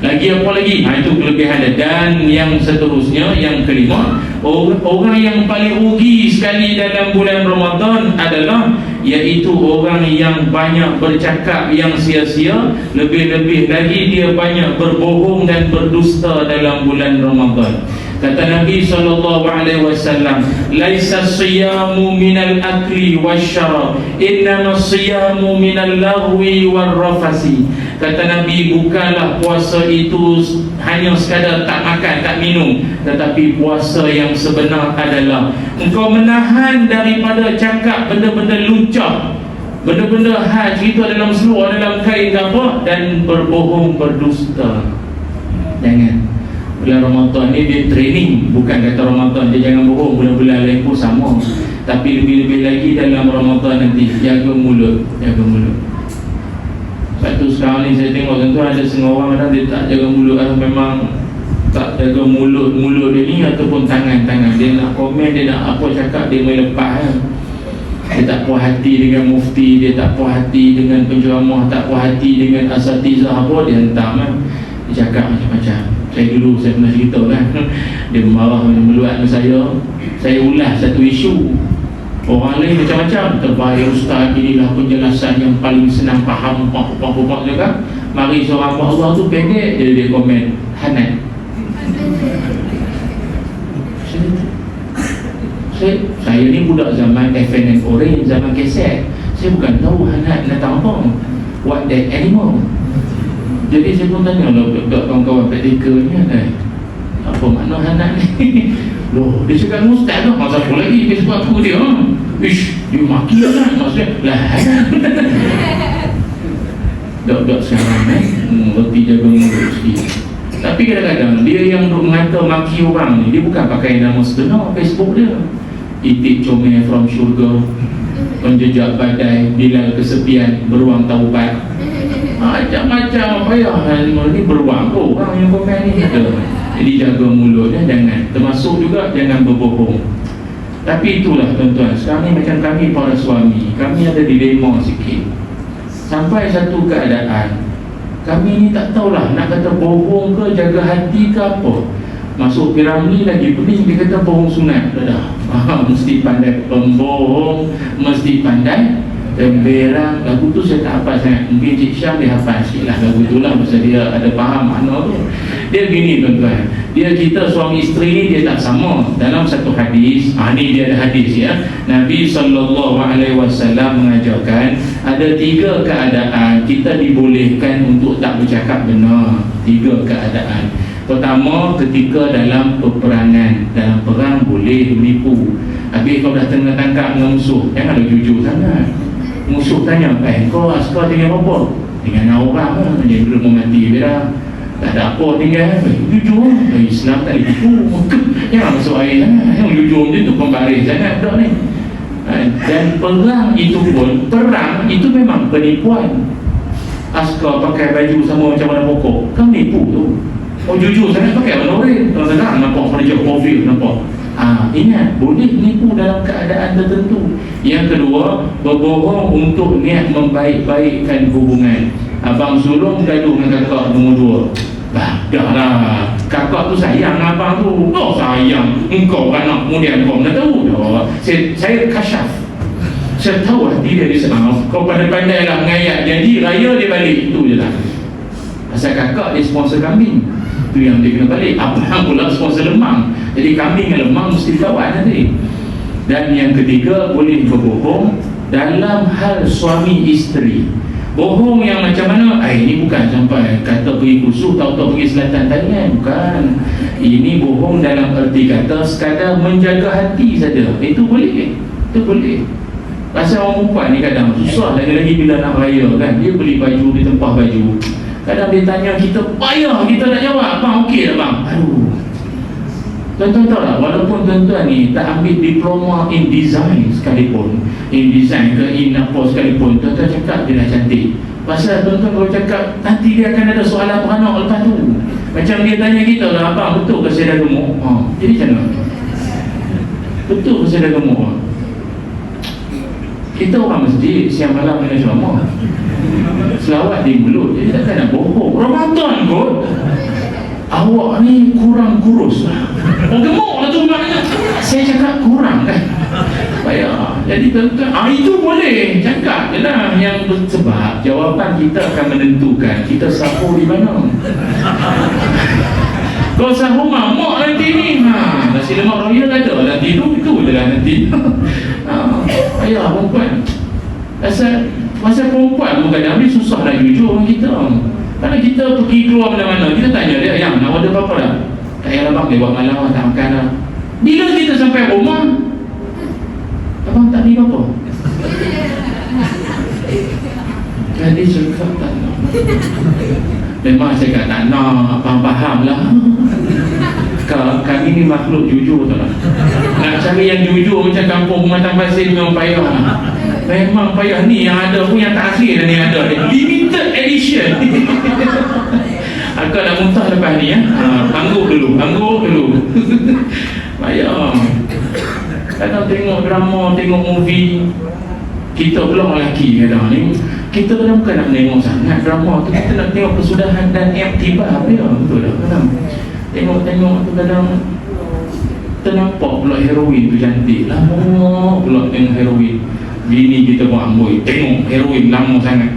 Lagi apa lagi? Itu kelebihan dia. Dan yang seterusnya, yang kelima, orang yang paling rugi sekali dalam bulan Ramadan adalah iaitu orang yang banyak bercakap yang sia-sia. Lebih-lebih lagi dia banyak berbohong dan berdusta dalam bulan Ramadan. Kata Nabi SAW, laisa siyamu minal akli wasyarab, innama siyamu minal lahwi warrafasi. Kata Nabi, bukanlah puasa itu hanya sekadar tak makan, tak minum, tetapi puasa yang sebenar adalah engkau menahan daripada cakap benda-benda lucah, benda-benda cerita dalam seluar, dalam kain apa, dan berbohong, berdusta. Jangan. Bulan Ramadan ni dia training. Bukan kata Ramadan dia jangan bohong, bulan-bulan lain pun sama. Tapi lebih-lebih lagi dalam Ramadan nanti, jaga mulut. Sebab tu sekarang ni saya tengok tuan-tuan ada setengah orang kadang dia tak jaga mulut, memang tak jaga mulut dia ni, ataupun tangan. Dia nak komen, dia nak apa cakap, dia melepas kan. Dia tak puas hati dengan mufti, dia tak puas hati dengan penceramah, tak puas hati dengan asatizah apa, dia hentam kan. Dia cakap macam-macam. Saya pernah cerita kan, dia marah, meluat dengan saya ulas satu isu. Orang lain macam-macam, terbaik ustaz, inilah penjelasan yang paling senang faham, pak juga. Mari seorang Allah tu pendek, dia komen hanat. Saya ni budak zaman FNN Orange, zaman keset. Saya bukan tahu hanat datang apa, what that animal. Jadi saya pun tanya lah kawan-kawan praktikal ni, apa makna hanat ni? Loh, dia cakap dengan ustaz tu, masa apa lagi? Dia sebab apa dia? Dia maki lah kan, maksudnya lah hanat. Dok-dok sekarang roti jaga mulut sikit. Tapi kadang-kadang dia yang duk mengata maki orang ni, dia bukan pakai nama sebenar Facebook dia. Itik comel from syurga, penjejak badai, bilal kesepian, beruang taubat, macam-macam payah ni beruang tu orang yang komen ni ada. Jadi jaga mulut jangan, termasuk juga jangan berbohong. Tapi itulah tuan-tuan, sekarang ni macam kami para suami, kami ada dilema sikit. Sampai satu keadaan kami ni tak tahulah nak kata bohong ke, jaga hati ke apa. Masuk piramid lagi pening, dia kata bohong sunat dah. Mesti pandai pembohong, mesti pandai pemberang. Lagu tu saya tak hafal sangat, mungkin Cik Syam dia hafal sikit lah lagu tu lah, pasal dia ada faham makna tu. Dia gini tuan-tuan, dia kita suami isteri ni dia tak sama. Dalam satu hadis, ni dia ada hadis ya, Nabi SAW mengajarkan ada 3 keadaan kita dibolehkan untuk tak bercakap benar. 3 keadaan. Pertama, ketika dalam peperangan, dalam perang boleh menipu. Habis kau dah tengah tangkap dengan musuh, janganlah jujur sangat. Musuh tanya, kau askar tinggal apa? Tinggal orang lah, dia belum mati dah. Tak ada apa tinggal, jujur. Islam tak boleh tipu. Jangan masuk air sangat, yang jujur macam tu pembaris sangat budak ni. Dan perang itu pun, perang itu memang penipuan. Askar pakai baju sama macam mana pokok, kan nipu tu. Oh jujur sangat pakai warna oren, kadang-kadang nampak furniture profil, nampak. Ingat, boleh nipu dalam keadaan tertentu. Yang kedua, berbohong untuk niat membaik-baikkan hubungan. Abang sulung gaduh dengan kakak nombor 2. Dah lah, kakak tu sayang abang tu. Oh sayang, engkau anak kemudian kau nak tahu dah. Saya kasyaf, saya tahu hati dia kau pandai-pandai lah mengayat janji raya dia balik, itu je lah. Pasal kakak dia sponsor kambing, itu yang dia kena balik. Abang pula sponsor lemang, jadi kambing dengan lemang mesti kawan nanti. Dan yang ketiga, boleh berbohong dalam hal suami isteri. Bohong yang macam mana? Ini bukan sampai kata pergi Kusuh, tahu-tahu pergi Selatan Talian, bukan. Ini bohong dalam erti kata sekadar menjaga hati saja. Itu boleh, itu boleh. Pasal orang perempuan ni kadang susah, lagi-lagi bila nak raya kan, dia beli baju, dia tempah baju. Kadang dia tanya kita, payah kita nak jawab, bang okey tak bang? Aduh. Tuan-tuan tahu tak, walaupun tuan-tuan ni tak ambil diploma in design sekalipun, in design ke in apa sekalipun, tuan-tuan cakap dia dah cantik. Pasal tuan-tuan kalau cakap, nanti dia akan ada soalan beranak lepas tu. Macam dia tanya kita lah, abang betul ke saya dah gemuk? Jadi macam mana? Betul ke saya dah gemuk? Kita orang masjid, siang malam kena ceramah, selawat di mulut, jadi takkan nak bohong. Ramadan kot, awak ni kurang kurus lah. Gemuk lah tu maknanya. Saya cakap kurang kan, payah. Jadi tuan-tuan, itu boleh cakap je lah. Yang sebab jawapan kita akan menentukan kita sahur di mana. Kau sahur mamak nanti ni, nasi lemak royal ada nanti tu, itu je lah nanti. Ayah perempuan, pasal perempuan pun kadang dia susah nak jujur dengan kita. Kalau kita pergi keluar mana-mana, kita tanya dia, yang nak order apa-apa dah? Tak payah lah bang, dia buat malam lah, tak makan lah. Bila kita sampai rumah, abang tak beli apa-apa? Jadi cakap tak nak. Memang saya kata tak nak, faham lah. Kami ni makhluk jujur tak lah. Nak cari yang jujur macam kampung Pematang Pasir memang payah. Memang payah. Ni yang ada pun yang tak asli dan yang ada limited edition. Aku nak muntah lepas ni ya. Angguk dulu. Payah. Kadang tengok drama, tengok movie, kita pula lelaki kadang ni, kita kadang bukan nak tengok sangat drama tu, kita nak tengok kesudahan dan iktibar dia. Betul tak kadang tengok tu kadang ternampak pula heroin tu cantik, lama pula tengok heroin. Bini kita buat amboi, tengok heroin lama sangat.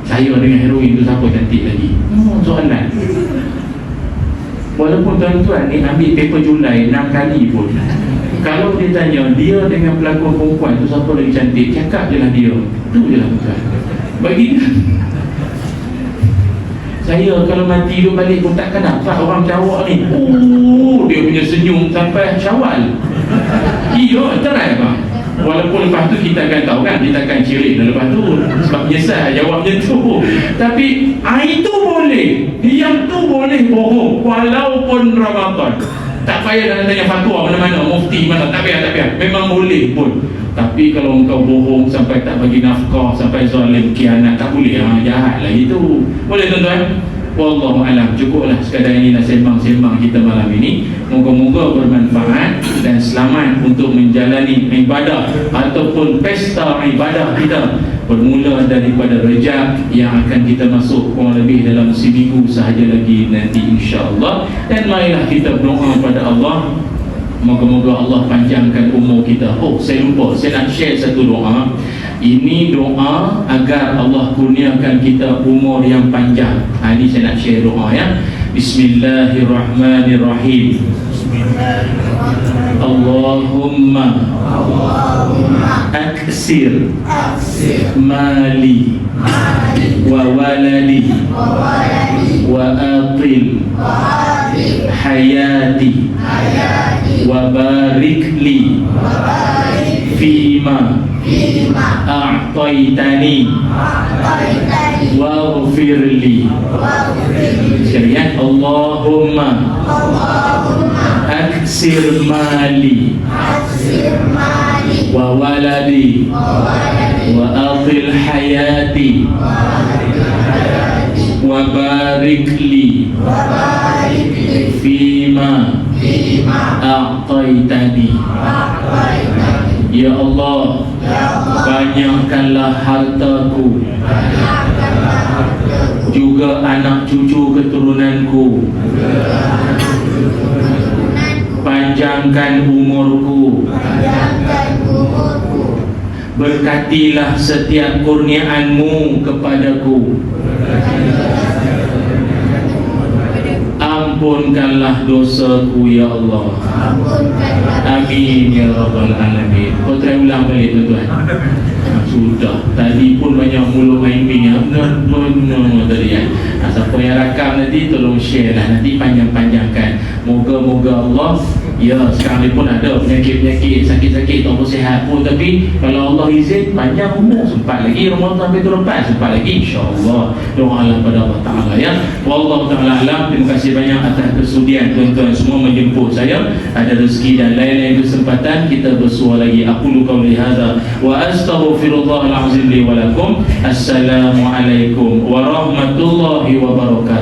Saya dengan heroin tu siapa cantik lagi? Soalan. Walaupun tuan-tuan ni ambil paper Julai 6 kali pun, kalau dia tanya dia dengan pelakon perempuan tu siapa lagi cantik, cakap je lah dia. Itu je lah tuan. Bagi saya kalau mati dia balik pun takkan dapat orang Jawa ni. Dia punya senyum sampai Syawal. Iya, terai bang. Walaupun lepas tu kita akan tahu kan, kita akan cirit lepas tu sebab biasa jawabnya tu. Tapi itu boleh, yang tu boleh bohong walaupun Ramadan. Tak payah nak tanya fatwa mana-mana, mufti mana, tak payah, memang boleh pun. Tapi kalau engkau bohong sampai tak bagi nafkah, sampai zalim, khianat, tak boleh, jahat lah itu. Boleh tuan-tuan? Wallahu alam. Cukuplah sekadar inilah sembang-sembang kita malam ini. Moga-moga bermanfaat dan selamat untuk menjalani ibadah ataupun pesta ibadah kita, bermula daripada Rejab yang akan kita masuk kurang lebih dalam seminggu sahaja lagi nanti insya-Allah. Dan marilah kita berdoa pada Allah, moga-moga Allah panjangkan umur kita. Oh, saya lupa, saya nak share satu doa. Ini doa agar Allah kurniakan kita umur yang panjang. Ini saya nak share doa ya. Bismillahirrahmanirrahim. Allahumma aksir mali wa waladi wa atil hayati wa barik li fima a'taitani waghfir li. Sekali ya. Allahumma aksir mali wa waladi wa atil hayati wa barik li fima a'taitani. Ya Allah, banyakkanlah hartaku, juga anak cucu keturunanku, panjangkan umurku, berkatilah setiap kurniaanmu kepadaku, ampunkanlah dosaku ya Allah. Amin ya rabbal alamin. Kau try ulang balik tuan-tuan. Sudah, tadi pun banyak mulut main-main ya. No tadi ya. Siapa yang rakam nanti tolong share lah, nanti panjang-panjangkan. Moga-moga Allah, ya sekarang ni pun ada penyakit-penyakit, sakit-sakit tak sihat pun, tapi kalau Allah izin panjang umur, sempat lagi Ramadan sampai tahun depan, sempat lagi insya-Allah. Doalah pada Allah Taala ya. Wallahu taala alam. Terima kasih banyak atas kesudian tuan-tuan semua menjemput saya. Ada rezeki dan lain-lain kesempatan kita bersua lagi. Aqulu qauli hadza wa astaghfirullahal azim li wa lakum. Assalamualaikum warahmatullahi wabarakatuh.